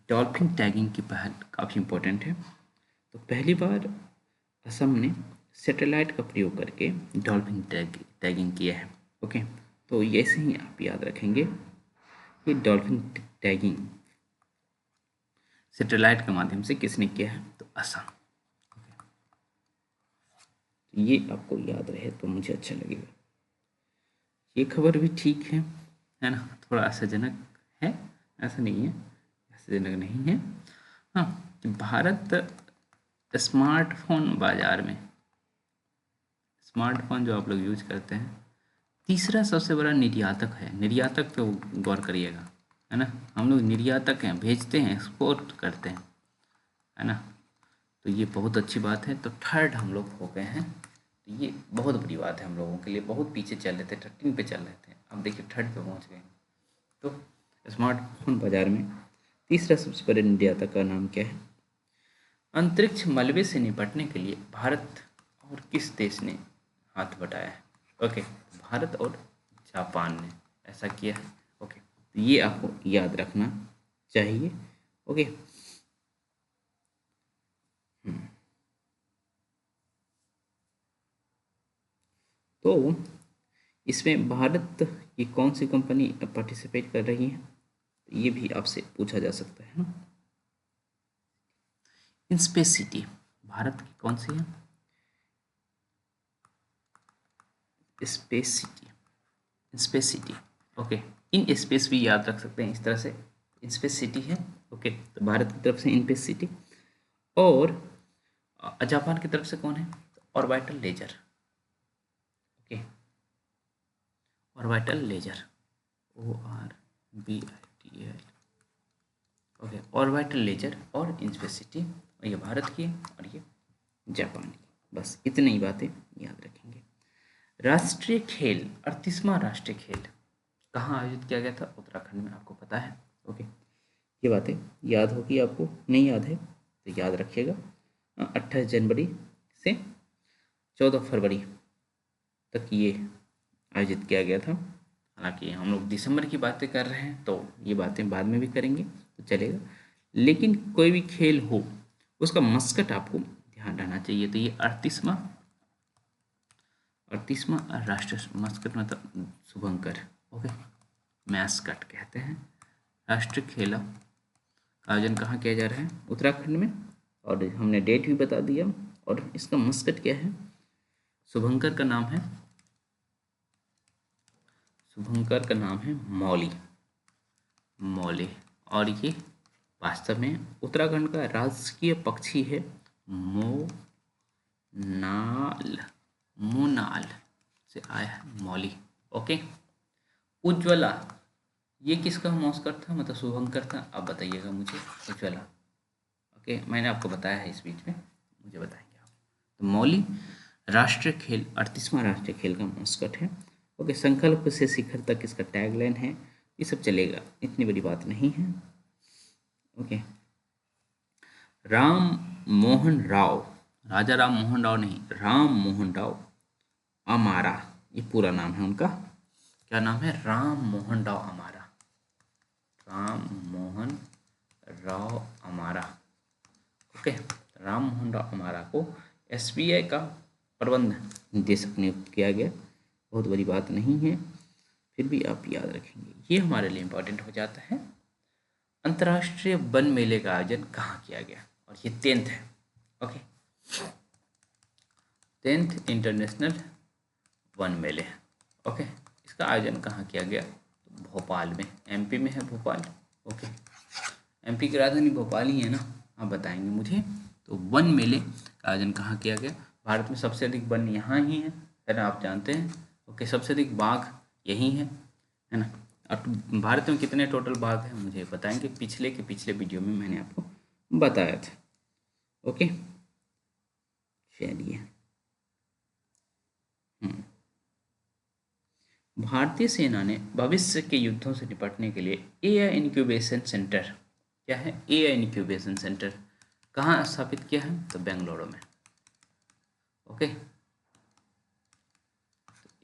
डॉल्फिन टैगिंग की पहल काफ़ी इम्पोर्टेंट है। तो पहली बार असम ने सैटेलाइट का प्रयोग करके डॉल्फिन टैगिंग किया है, ओके। तो ऐसे ही आप याद रखेंगे कि डॉल्फिन टैगिंग सैटेलाइट के माध्यम से किसने किया है, तो असम। तो ये आपको याद रहे तो मुझे अच्छा लगेगा। ये खबर भी ठीक है ना, थोड़ा आशाजनक है, ऐसा नहीं है, आशाजनक नहीं है। हाँ, कि भारत स्मार्टफोन बाजार में, स्मार्टफोन जो आप लोग यूज करते हैं, तीसरा सबसे बड़ा निर्यातक है। निर्यातक पे गौर करिएगा, है ना, हम लोग निर्यातक हैं, भेजते हैं, एक्सपोर्ट करते हैं, है ना। तो ये बहुत अच्छी बात है। तो थर्ड हम लोग हो गए हैं, तो ये बहुत बड़ी बात है हम लोगों के लिए। बहुत पीछे चल रहे थे, 13 पे चल रहे थे, अब देखिए थर्ड पे पहुंच गए। तो स्मार्टफोन बाजार में तीसरा सबसे बड़े निर्यातक का नाम क्या है? अंतरिक्ष मलबे से निपटने के लिए भारत और किस देश ने हाथ बटाया है? ओके, भारत और जापान ने ऐसा किया है, ओके। तो ये आपको याद रखना चाहिए, ओके। तो इसमें भारत की कौन सी कंपनी पार्टिसिपेट कर रही है, तो ये भी आपसे पूछा जा सकता है ना। इन स्पेस सिटी भारत की कौन सी है? Space city, space city, okay. In space भी याद रख सकते हैं इस तरह से, स्पेस सिटी है, ओके। तो भारत की तरफ से इन स्पेस सिटी, और जापान की तरफ से कौन है? Orbital laser, okay. Orbital laser, ORBITL, okay. Orbital laser और स्पेस सिटी, और ये भारत की है और ये जापान की। बस इतनी ही बातें याद रखेंगे। राष्ट्रीय खेल, 38वां राष्ट्रीय खेल कहाँ आयोजित किया गया था? उत्तराखंड में, आपको पता है, ओके। ये बातें याद होगी आपको, नहीं याद है तो याद रखिएगा। 28 जनवरी से 14 फरवरी तक ये आयोजित किया गया था। हालांकि हम लोग दिसंबर की बातें कर रहे हैं तो ये बातें बाद में भी करेंगे तो चलेगा, लेकिन कोई भी खेल हो उसका मस्कट आपको ध्यान रहना चाहिए। तो ये 38वां राष्ट्रीय मस्कट मतलब शुभंकर, ओके, मैस्कट कहते हैं। राष्ट्रीय खेल का आयोजन कहाँ किया जा रहा है? उत्तराखंड में, और हमने डेट भी बता दिया। और इसका मस्कट क्या है? शुभंकर का नाम है, शुभंकर का नाम है मौली, मौली। और ये वास्तव में उत्तराखंड का राजकीय पक्षी है मोनाल, मोनाल से आया है मौली, ओके। उज्ज्वला, ये किसका मस्कट था, मतलब शुभंकर था? आप बताइएगा मुझे। उज्ज्वला, ओके, मैंने आपको बताया है इस बीच में, मुझे बताएंगे आप। तो मौली राष्ट्रीय खेल, 38वां राष्ट्रीय खेल का मस्कट है, ओके। संकल्प से शिखर तक इसका टैगलाइन है। ये सब चलेगा, इतनी बड़ी बात नहीं है, ओके। राम मोहन राव, राजा राम मोहन राव नहीं, राम मोहन राव अमारा, ये पूरा नाम है उनका। क्या नाम है? राम मोहन राव अमारा, राम मोहन राव अमारा, ओके। राम मोहन राव अमारा को एसबीआई का प्रबंध निदेशक नियुक्त किया गया। बहुत बड़ी बात नहीं है, फिर भी आप याद रखेंगे, ये हमारे लिए इम्पोर्टेंट हो जाता है। अंतर्राष्ट्रीय वन मेले का आयोजन कहाँ किया गया? और ये 10th है, ओके। 10th इंटरनेशनल वन मेले, ओके। इसका आयोजन कहाँ किया गया? तो भोपाल में, एमपी में है भोपाल। ओके, एमपी की राजधानी भोपाल ही है ना, आप बताएंगे मुझे। तो वन मेले का आयोजन कहाँ किया गया? भारत में सबसे अधिक वन यहाँ ही है ना, आप जानते हैं। ओके, सबसे अधिक बाघ यही है ना। अब भारत में कितने टोटल बाघ हैं मुझे बताएंगे, पिछले वीडियो में मैंने आपको बताया था। ओके, चलिए। भारतीय सेना ने भविष्य के युद्धों से निपटने के लिए एआई इंक्यूबेशन सेंटर, क्या है एआई इंक्यूबेशन सेंटर, कहाँ स्थापित किया है? तो बेंगलुरु में। ओके,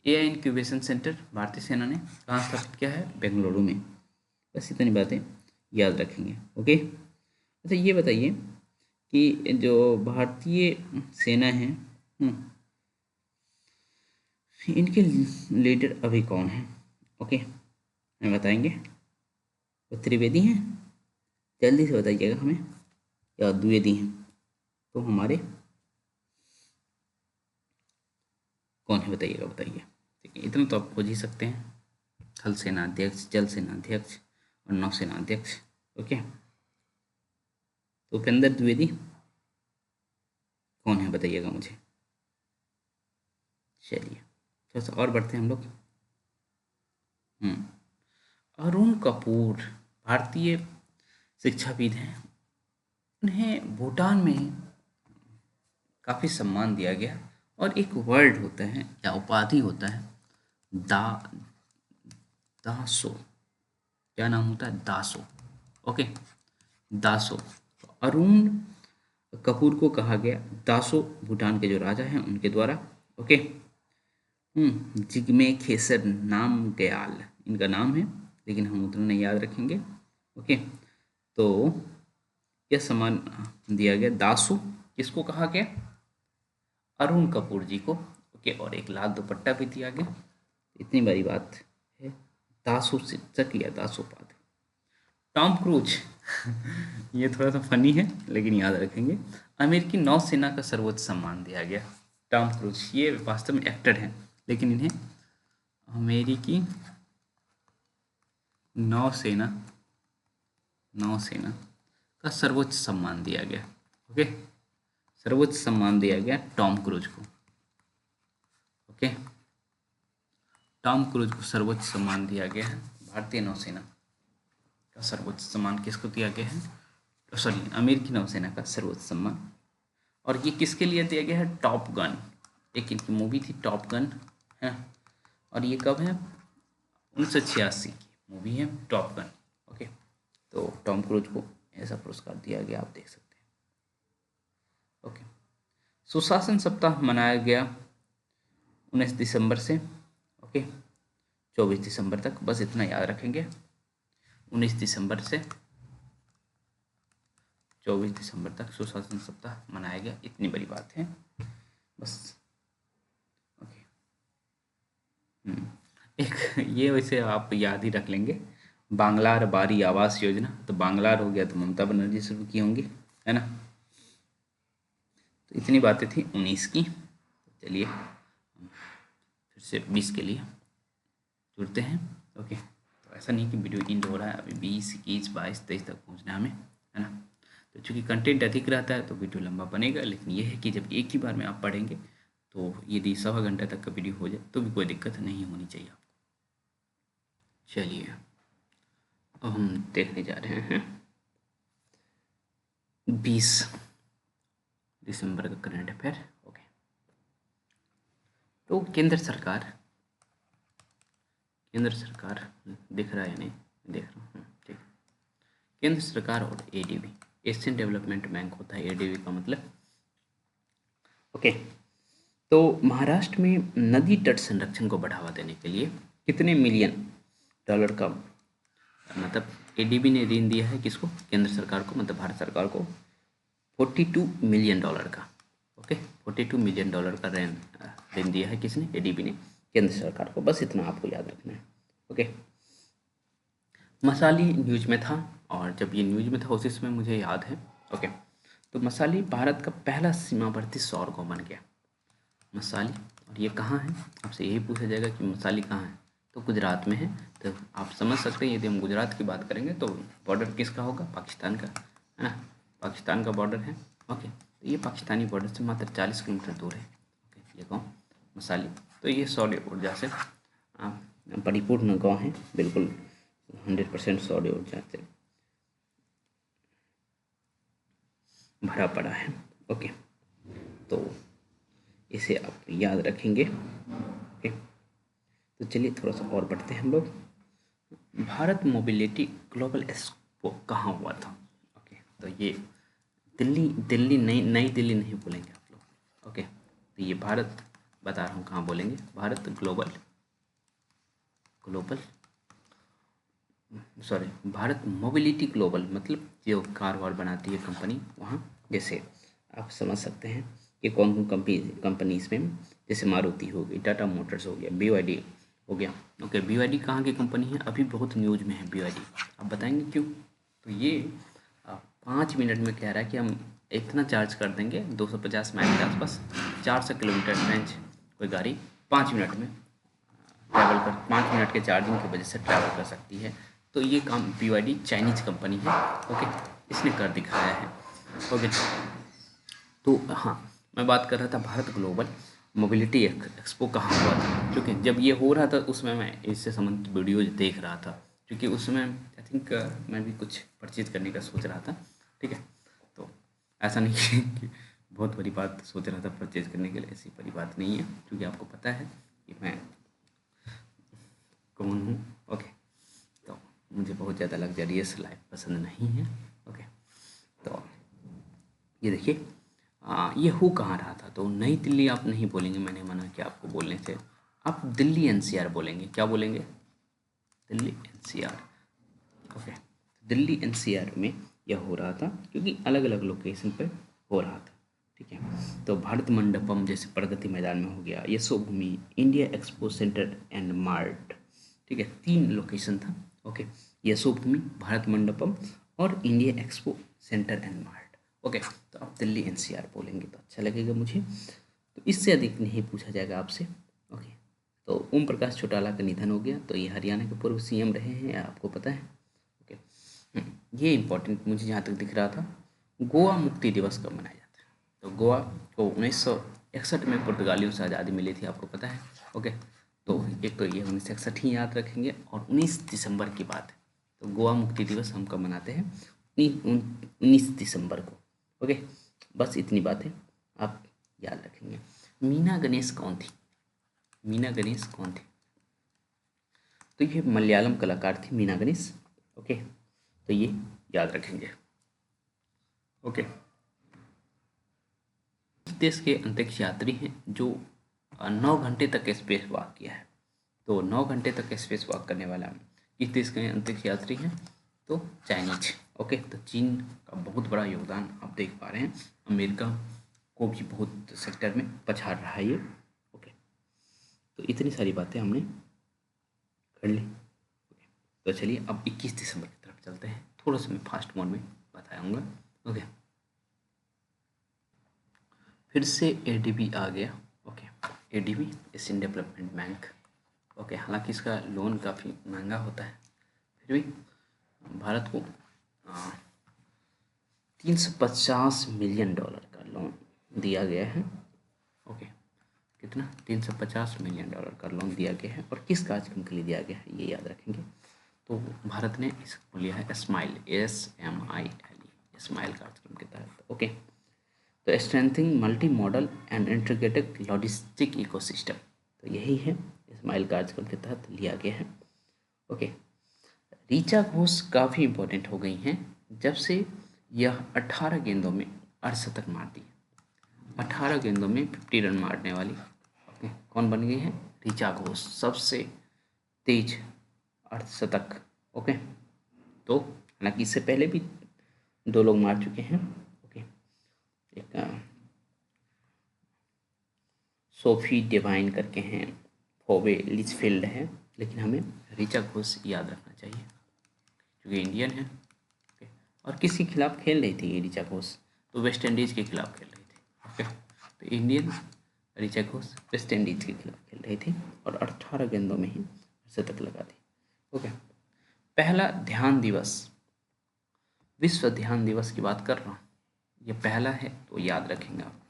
एआई इंक्यूबेशन सेंटर भारतीय सेना ने कहाँ स्थापित किया है? बेंगलुरु में। बस इतनी बातें याद रखेंगे। ओके, अच्छा ये बताइए कि जो भारतीय सेना है, इनके लीडर अभी कौन है? ओके, हमें बताएंगे। वो त्रिवेदी हैं, जल्दी से बताइएगा हमें, या द्विवेदी हैं? तो हमारे कौन है बताइएगा, बताइए। ठीक है, इतना तो आप खोज ही सकते हैं। थल सेना अध्यक्ष, जल सेना अध्यक्ष और नौसेना अध्यक्ष। ओके, तो उपेंद्र द्विवेदी कौन है बताइएगा मुझे। चलिए थोड़ा सा और बढ़ते हैं हम लोग। अरुण कपूर भारतीय शिक्षाविद हैं, उन्हें भूटान में काफ़ी सम्मान दिया गया, और एक वर्ड होता है या उपाधि होता है दा दासो, क्या नाम होता है? दासो। ओके, दासो। अरुण कपूर को कहा गया दासो, भूटान के जो राजा हैं उनके द्वारा। ओके, जिग्मे खेसर नाम गयाल इनका नाम है, लेकिन हम उतना नहीं याद रखेंगे। ओके, तो यह सम्मान दिया गया दासो, किसको कहा गया? अरुण कपूर जी को। ओके, और एक लाल दुपट्टा भी दिया गया। इतनी बड़ी बात है, दासो शिक्षक या दासोपाध्याय। टॉम क्रूज ये थोड़ा सा फनी है लेकिन याद रखेंगे। अमेरिकी नौसेना का सर्वोच्च सम्मान दिया गया। टॉम क्रूज ये वास्तव में एक्टर हैं, लेकिन इन्हें अमेरिकी नौसेना का सर्वोच्च सम्मान दिया गया। ओके, सर्वोच्च सम्मान दिया गया टॉम क्रूज को। ओके, टॉम क्रूज को सर्वोच्च सम्मान दिया गया है। भारतीय नौसेना का सर्वोच्च सम्मान किसको दिया गया है? सॉरी, अमेरिकी नौसेना का सर्वोच्च सम्मान। और ये किसके लिए दिया गया है? टॉप गन, एक इनकी मूवी थी टॉप गन है, और ये कब है? 1986 की मूवी है टॉप गन। ओके, तो टॉम क्रूज को ऐसा पुरस्कार दिया गया, आप देख सकते हैं। ओके, सुशासन सप्ताह मनाया गया 19 दिसंबर से ओके 24 दिसंबर तक, बस इतना याद रखेंगे। 19 दिसंबर से 24 दिसंबर तक सुशासन सप्ताह मनाया गया, इतनी बड़ी बात है बस। ओके, एक ये वैसे आप याद ही रख लेंगे, बांग्लार बारी आवास योजना। तो बांग्लार हो गया तो ममता बनर्जी शुरू की होंगी, है ना। तो इतनी बातें थी 19 की। चलिए फिर से 20 के लिए जुड़ते हैं। ओके, तो ऐसा नहीं कि वीडियो एंड हो रहा है, अभी 20, 21, 22, 23 तक पहुंचना है हमें, है ना। तो चूँकि कंटेंट अधिक रहता है तो वीडियो लंबा बनेगा, लेकिन ये है कि जब एक ही बार में आप पढ़ेंगे तो यदि 1.25 घंटे तक का वीडियो हो जाए तो भी कोई दिक्कत नहीं होनी चाहिए आपको। चलिए अब हम देखने जा रहे हैं 20 दिसंबर का करंट अफेयर। ओके, तो केंद्र सरकार दिख रहा है नहीं, देख रहा हूँ, ठीक। केंद्र सरकार और एडीबी, एशियन डेवलपमेंट बैंक होता है एडीबी का मतलब। ओके, तो महाराष्ट्र में नदी तट संरक्षण को बढ़ावा देने के लिए कितने मिलियन डॉलर का, मतलब एडीबी ने ऋण दिया है किसको? केंद्र सरकार को, मतलब भारत सरकार को 42 मिलियन डॉलर का। ओके, 42 मिलियन डॉलर का ऋण दिया है किसने? एडीबी ने केंद्र सरकार को, बस इतना आपको याद रखना है। ओके, मसाली न्यूज में था, और जब ये न्यूज में था उसी समय मुझे याद है। ओके, तो मसाली भारत का पहला सीमावर्ती सौर गाँव बन गया, मसाली। और ये कहाँ है? आपसे यही पूछा जाएगा कि मसाली कहाँ है, तो गुजरात में है। तो आप समझ सकते हैं, यदि हम गुजरात की बात करेंगे तो बॉर्डर किसका होगा, पाकिस्तान का, है ना, पाकिस्तान का बॉर्डर है। ओके, तो ये पाकिस्तानी बॉर्डर से मात्र 40 किलोमीटर दूर है। ओके, ये गाँव मसाली, तो ये सौर ऊर्जा से परिपूर्ण गाँव है, बिल्कुल 100% सौर ऊर्जा से भरा पड़ा है। ओके, तो इसे आप याद रखेंगे। ओके, तो चलिए थोड़ा सा और बढ़ते हैं हम लोग। भारत मोबिलिटी ग्लोबल एक्सपो कहाँ हुआ था? ओके, तो ये दिल्ली नई दिल्ली नहीं बोलेंगे आप लोग। ओके, तो ये भारत बता रहा हूँ कहाँ बोलेंगे, Bharat global sorry Bharat mobility global, मतलब जो कार वार बनाती है कंपनी वहाँ, जैसे आप समझ सकते हैं कि कौन कौन कंपनीज में, जैसे मारुति हो गई, टाटा मोटर्स हो गया, BYD हो गया। ओके, BYD कहाँ की कंपनी है? अभी बहुत न्यूज में है BYD। आप बताएंगे क्यों? तो ये 5 मिनट में कह रहा है कि हम इतना चार्ज कर देंगे 250 माइल के आसपास, 400 किलोमीटर रेंज कोई गाड़ी 5 मिनट में ट्रैवल कर, 5 मिनट के चार्जिंग की वजह से ट्रैवल कर सकती है। तो ये काम BYD चाइनीज कंपनी है। ओके, इसने कर दिखाया है। ओके, तो हाँ, मैं बात कर रहा था भारत ग्लोबल मोबिलिटी एक्सपो कहाँ हुआ था, क्योंकि जब ये हो रहा था उसमें मैं इससे संबंधित वीडियोज देख रहा था, क्योंकि उसमें आई थिंक मैं भी कुछ परचेज करने का सोच रहा था। ठीक है, तो ऐसा नहीं कि बहुत बड़ी बात सोच रहा था परचेज करने के लिए, ऐसी बड़ी बात नहीं है, क्योंकि आपको पता है कि मैं कौन हूँ। ओके, तो मुझे बहुत ज़्यादा लग्जरियस लाइफ पसंद नहीं है। ओके, तो ये देखिए, ये हो कहाँ रहा था? तो नई दिल्ली आप नहीं बोलेंगे, मैंने मना किया आपको बोलने से, आप दिल्ली NCR बोलेंगे। क्या बोलेंगे? Delhi NCR। Okay, Delhi NCR में यह हो रहा था, क्योंकि अलग अलग लोकेशन पे हो रहा था। ठीक है, तो भारत मंडपम जैसे प्रगति मैदान में हो गया, Yashobhoomi, India expo centre and mart. ठीक है, 3 लोकेशन था। ओके, यशोभूमि, भारत मंडपम और India expo centre and mart. Okay, तो आप दिल्ली NCR बोलेंगे तो अच्छा लगेगा मुझे, तो इससे अधिक नहीं पूछा जाएगा आपसे। ओके, तो ओम प्रकाश चौटाला का निधन हो गया, तो ये हरियाणा के पूर्व CM रहे हैं, आपको पता है। ओके, ये इम्पोर्टेंट मुझे जहाँ तक दिख रहा था, गोवा मुक्ति दिवस कब मनाया जाता है? तो गोवा को 1961 में पुर्तगालियों से आज़ादी मिली थी, आपको पता है। ओके, तो एक तो ये 1961 ही याद रखेंगे, और 19 दिसंबर की बात है, तो गोवा मुक्ति दिवस हम कब मनाते हैं? 19 दिसंबर को। ओके, बस इतनी बातें आप याद रखेंगे। मीना गणेश कौन थी? मीना गणेश कौन थी? तो ये मलयालम कलाकार थी मीना गणेश। ओके, तो ये याद रखेंगे। ओके, इस देश के अंतरिक्ष यात्री हैं जो 9 घंटे तक स्पेस वॉक किया है। तो 9 घंटे तक स्पेस वॉक करने वाला किस देश के अंतरिक्ष यात्री हैं? तो चाइनीज। ओके, तो चीन का बहुत बड़ा योगदान आप देख पा रहे हैं, अमेरिका को भी बहुत सेक्टर में पछाड़ रहा है ये। ओके, तो इतनी सारी बातें हमने कर ली। तो चलिए अब 21 दिसंबर की तरफ चलते हैं, थोड़ा सा मैं फास्ट मोड में बताऊँगा। ओके, फिर से ADB आ गया। Okay, ADB Asian development bank. Okay, हालांकि इसका लोन काफ़ी महंगा होता है, फिर भी भारत को 350 मिलियन डॉलर का लोन दिया गया है। ओके, कितना? 350 मिलियन डॉलर का लोन दिया गया है, और किस कार्यक्रम के लिए दिया गया है ये याद रखेंगे। तो भारत ने इसको लिया है स्माइल, SMILE, स्माइल कार्यक्रम के तहत। ओके, तो strengthening multi modal and integrated logistic ecosystem, तो यही है स्माइल कार्यक्रम के तहत लिया गया है। ओके, ऋचा घोष काफ़ी इंपॉर्टेंट हो गई हैं जब से यह 18 गेंदों में अर्धशतक मारती है। 18 गेंदों में 50 रन मारने वाली ओके कौन बन गई है? ऋचा घोष, सबसे तेज अर्धशतक। ओके, तो हालांकि इससे पहले भी 2 लोग मार चुके हैं। ओके, एक सोफी डिवाइन करके हैं, फोबे लिचफील्ड है, लेकिन हमें ऋचा घोष याद रखना चाहिए क्योंकि इंडियन है। ओके, और किसके खिलाफ खेल रही थी ये ऋचा घोष? तो वेस्ट इंडीज़ के खिलाफ खेल रही थी। ओके, तो Indian Richa Ghosh West Indies के खिलाफ खेल रही थी और 18 गेंदों में ही शतक लगा दी। ओके, पहला ध्यान दिवस, विश्व ध्यान दिवस की बात कर रहा हूँ, ये पहला है तो याद रखेंगे आप।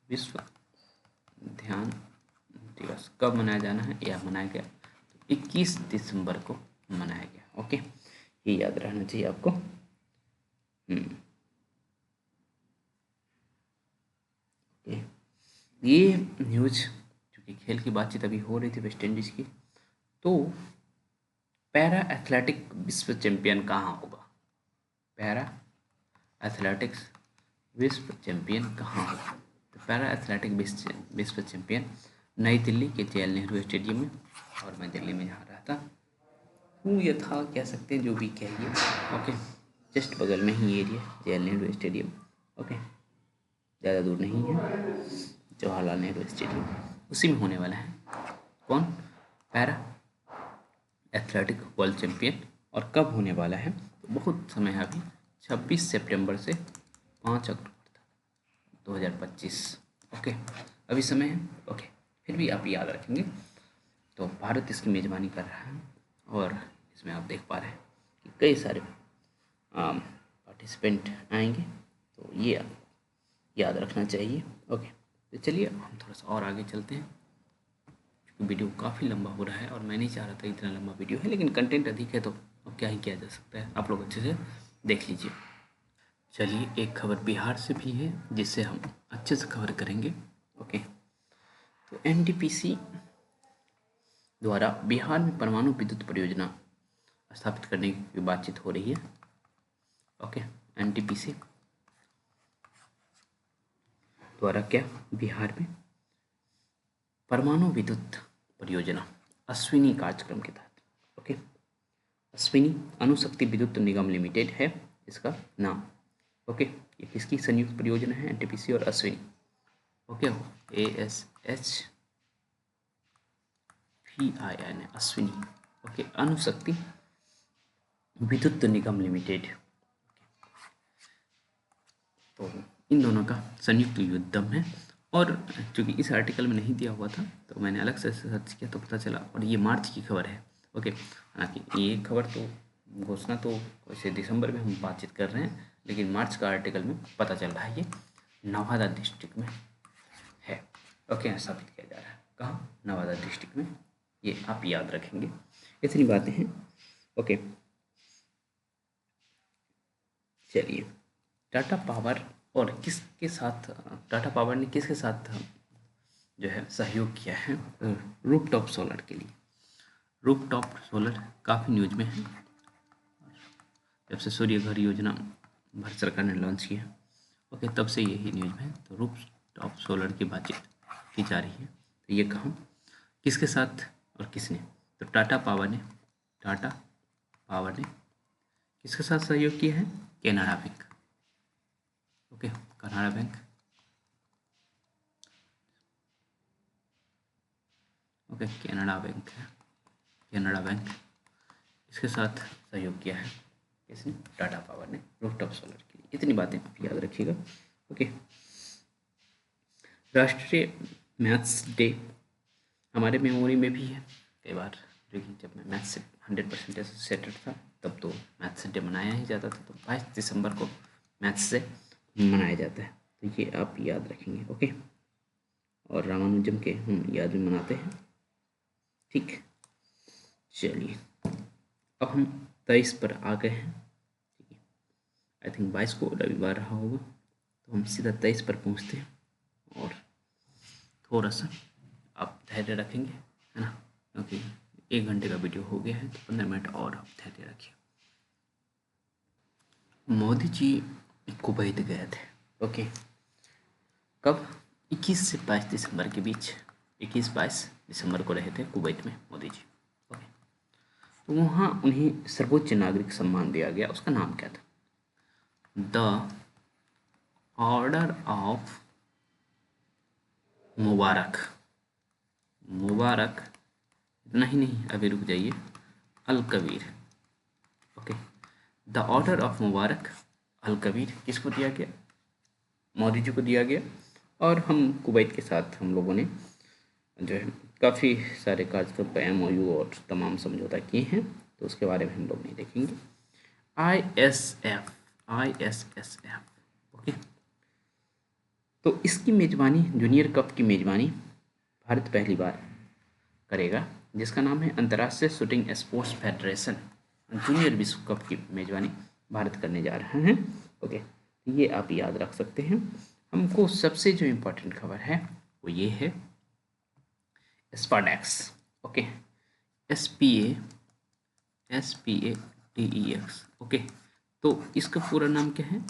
विश्व ध्यान दिवस कब मनाया जाना है या मनाया गया, तो 21 दिसंबर को मनाया गया। ओके, ये याद रहना चाहिए आपको। ये न्यूज, क्योंकि खेल की बातचीत अभी हो रही थी वेस्ट इंडीज की, तो पैरा एथलेटिक विश्व चैंपियन कहाँ होगा, पैरा एथलेटिक्स विश्व चैंपियन कहाँ होगा, तो पैरा एथलेटिक विश्व चैंपियन नई दिल्ली के जवाहरलाल नेहरू स्टेडियम में, और मैं दिल्ली में जहाँ रहता हूँ ये था, कह सकते हैं जो भी कहिए। ओके, जस्ट बगल में ही area Jawaharlal Nehru stadium. Okay, ज़्यादा दूर नहीं है, जवाहरलाल नेहरू स्टेडियम उसी में होने वाला है। कौन, पैरा एथलेटिक वर्ल्ड चैंपियन, और कब होने वाला है, तो बहुत समय है अभी, 26 सितंबर से 5 अक्टूबर तक 2025। ओके, अभी समय है। ओके, फिर भी आप याद रखेंगे। तो भारत इसकी मेज़बानी कर रहा है, और इसमें आप देख पा रहे हैं कि कई सारे पार्टिसिपेंट आएंगे, तो ये आपको याद रखना चाहिए। ओके, तो चलिए हम थोड़ा सा और आगे चलते हैं, क्योंकि वीडियो काफ़ी लंबा हो रहा है और मैं नहीं चाह रहा था इतना लंबा वीडियो है, लेकिन कंटेंट अधिक है तो अब क्या ही किया जा सकता है, आप लोग अच्छे से देख लीजिए। चलिए, एक खबर बिहार से भी है जिससे हम अच्छे से कवर करेंगे। ओके, तो एनटीपीसी द्वारा बिहार में परमाणु विद्युत परियोजना स्थापित करने की बातचीत हो रही है। ओके, एनटीपीसी द्वारा क्या, बिहार में परमाणु विद्युत परियोजना अश्विनी कार्यक्रम के तहत। ओके, अश्विनी अणुशक्ति विद्युत निगम लिमिटेड है इसका नाम। ओके, ये किसकी संयुक्त परियोजना है, एनटीपीसी और Ashwini. Okay, ASHVIN Ashwini. Okay, Anushakti विद्युत निगम लिमिटेड। तो इन दोनों का संयुक्त उद्यम है, और चूँकि इस आर्टिकल में नहीं दिया हुआ था तो मैंने अलग से सर्च किया तो पता चला, और ये मार्च की खबर है। ओके, हालांकि ये खबर तो घोषणा तो वैसे दिसंबर में हम बातचीत कर रहे हैं, लेकिन मार्च का आर्टिकल में पता चल रहा है ये नवादा डिस्ट्रिक्ट में है। ओके, स्थापित किया जा रहा है कहाँ, नवादा डिस्ट्रिक्ट में, ये आप याद रखेंगे। इतनी बातें हैं। ओके, चलिए, टाटा पावर और किसके साथ, टाटा पावर ने किसके साथ जो है सहयोग किया है रूफटॉप सोलर के लिए। रूफटॉप सोलर काफ़ी न्यूज में है, जब से सूर्य घर योजना भारत सरकार ने लॉन्च किया, ओके, तब से यही न्यूज में है। तो रूफटॉप सोलर की बातचीत की जा रही है, तो ये कहाँ, किसके साथ और किसने, तो टाटा पावर ने किसके साथ सहयोग किया है, Canara bank. Okay, Canada bank. Okay, Canara bank है, कैनरा बैंक, इसके साथ सहयोग किया है किसने, टाटा पावर ने रूफटॉप सोलर के लिए। इतनी बातें आप याद रखिएगा। ओके, राष्ट्रीय मैथ्स डे हमारे मेमोरी में भी है कई बार, लेकिन जब मैं मैथ्स से 100% सेटेड था तब तो मैथ्स डे मनाया ही जाता था, तो 22 दिसंबर को मैथ्स से मनाया जाता है, तो ये आप याद रखेंगे। ओके, और रामानुजम के हम याद में मनाते हैं। ठीक, चलिए, अब हम 23 पर आ गए हैं। ठीक है, आई थिंक 22 को रविवार रहा होगा, तो हम सीधा 23 पर पहुंचते हैं, और थोड़ा सा आप धैर्य रखेंगे, है ना, क्योंकि 1 घंटे का वीडियो हो गया है, तो 15 मिनट और आप धैर्य रखिए। मोदी जी कुवैत गए थे। ओके, कब, 21 से 22 दिसंबर के बीच, 21-22 दिसंबर को रहे थे कुवैत में मोदी जी। ओके, तो वहाँ उन्हें सर्वोच्च नागरिक सम्मान दिया गया, उसका नाम क्या था, the order of Mubarak. Mubarak, इतना ही नहीं, अभी रुक जाइए, al Kabir. Okay, the order of Mubarak al Kabir किसको दिया गया, मोदी जी को दिया गया, और हम कुवैत के साथ हम लोगों ने जो है काफ़ी सारे कार्यक्रम पे MOU और तमाम समझौता किए हैं, तो उसके बारे में हम लोग नहीं देखेंगे। ISSF ओके, तो इसकी मेज़बानी, जूनियर कप की मेज़बानी भारत पहली बार करेगा, जिसका नाम है अंतर्राष्ट्रीय शूटिंग स्पोर्ट्स फेडरेशन। जूनियर विश्व कप की मेज़बानी भारत करने जा रहा है। ओके, ये आप याद रख सकते हैं। हमको सबसे जो इम्पोर्टेंट खबर है वो ये है स्पाडेक्स। Okay, SPADEX। ओके, तो इसका पूरा नाम क्या है?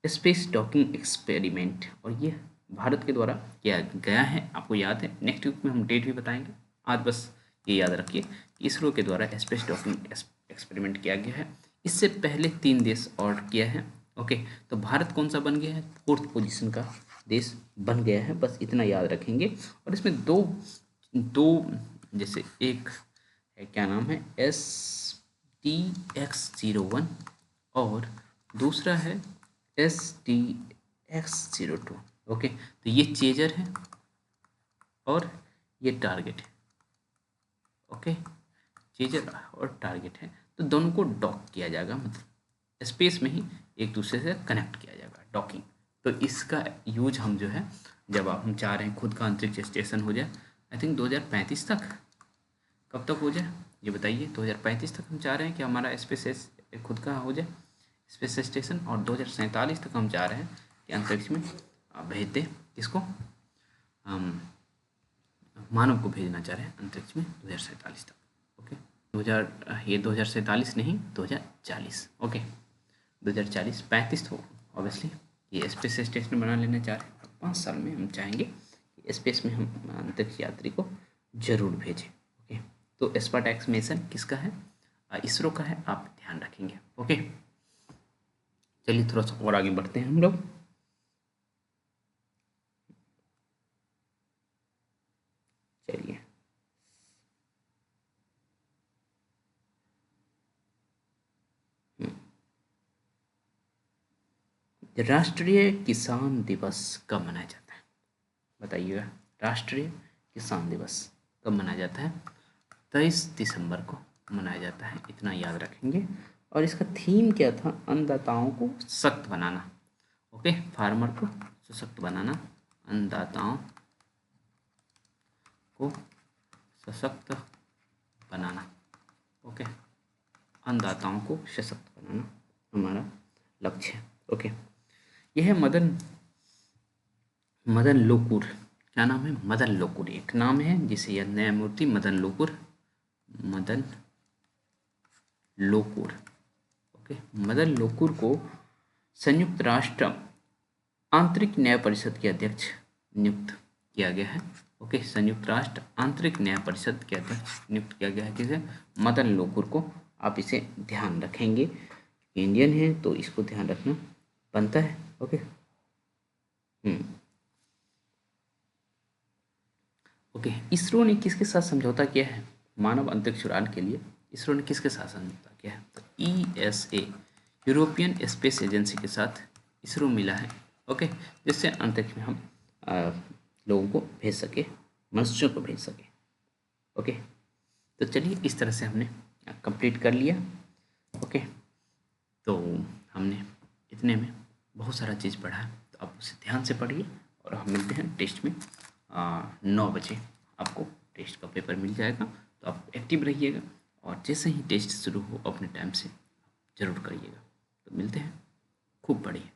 स्पेस डॉकिंग एक्सपेरिमेंट, और ये भारत के द्वारा किया गया है। आपको याद है, नेक्स्ट वीक में हम डेट भी बताएंगे। आज बस ये याद रखिए कि इसरो के द्वारा स्पेस डॉकिंग एक्सपेरिमेंट किया गया है। इससे पहले 3 देश और किया है। ओके, तो भारत कौन सा बन गया है? 4th पोजीशन का देश बन गया है, बस इतना याद रखेंगे। और इसमें दो दो जैसे एक है, क्या नाम है, STX-01 और दूसरा है STX-02। ओके, तो ये चेजर है और ये टारगेट है। ओके, चेजर और टारगेट है, तो दोनों को डॉक किया जाएगा, मतलब स्पेस में ही एक दूसरे से कनेक्ट किया जाएगा, डॉकिंग। तो इसका यूज हम जो है, जब हम चाह रहे हैं खुद का अंतरिक्ष स्टेशन हो जाए, आई थिंक 2035 तक, कब तक हो जाए ये बताइए? 2035 तक हम चाह रहे हैं कि हमारा स्पेस खुद का हो जाए स्पेस स्टेशन, और 2047 तक हम चाह रहे हैं कि अंतरिक्ष में भेज दें किसको, हम मानव को भेजना चाह रहे हैं अंतरिक्ष में 2047 तक। ओके, 2047 नहीं, 2040। ओके, 2040, 35 तो ऑब्वियसली ये स्पेस स्टेशन बना लेना चाह रहे हैं। 5 साल में हम चाहेंगे कि स्पेस में हम अंतरिक्ष यात्री को जरूर भेजें। ओके, तो स्पार्टैक्स मिशन किसका है? इसरो का है, आप ध्यान रखेंगे। ओके, चलिए थोड़ा सा और आगे बढ़ते हैं हम लोग। चलिए, राष्ट्रीय किसान दिवस कब मनाया जाता है? बताइएगा, राष्ट्रीय किसान दिवस कब मनाया जाता है? 23 दिसंबर को मनाया जाता है, इतना याद रखेंगे। और इसका थीम क्या था? अन्नदाताओं को सशक्त बनाना। ओके, फार्मर को सशक्त बनाना, अन्नदाताओं को सशक्त बनाना। ओके, अन्नदाताओं को सशक्त बनाना हमारा लक्ष्य है। ओके, यह है मदन लोकुर। क्या नाम है? मदन लोकुर एक नाम है, जिसे यह न्यायमूर्ति मदन लोकुर ओके, मदन लोकुर को संयुक्त राष्ट्र आंतरिक न्याय परिषद के अध्यक्ष नियुक्त किया गया है। ओके, संयुक्त राष्ट्र आंतरिक न्याय परिषद के अध्यक्ष नियुक्त किया गया है। किसे? मदन लोकुर को। आप इसे ध्यान रखेंगे, इंडियन है तो इसको ध्यान रखना बनता है। ओके, ओके, इसरो ने किसके साथ समझौता किया है मानव अंतरिक्ष उड़ान के लिए? इसरो ने किसके साथ समझौता किया है? तो ESA, यूरोपियन स्पेस एजेंसी के साथ इसरो मिला है। ओके, जिससे अंतरिक्ष में हम लोगों को भेज सके, मनुष्यों को भेज सके। ओके, तो चलिए, इस तरह से हमने कंप्लीट कर लिया। ओके, तो हमने इतने में बहुत सारा चीज़ पढ़ा है, तो आप उसे ध्यान से पढ़िए, और हम मिलते हैं टेस्ट में 9 बजे। आपको टेस्ट का पेपर मिल जाएगा, तो आप एक्टिव रहिएगा, और जैसे ही टेस्ट शुरू हो अपने टाइम से ज़रूर करिएगा। तो मिलते हैं, खूब पढ़िए।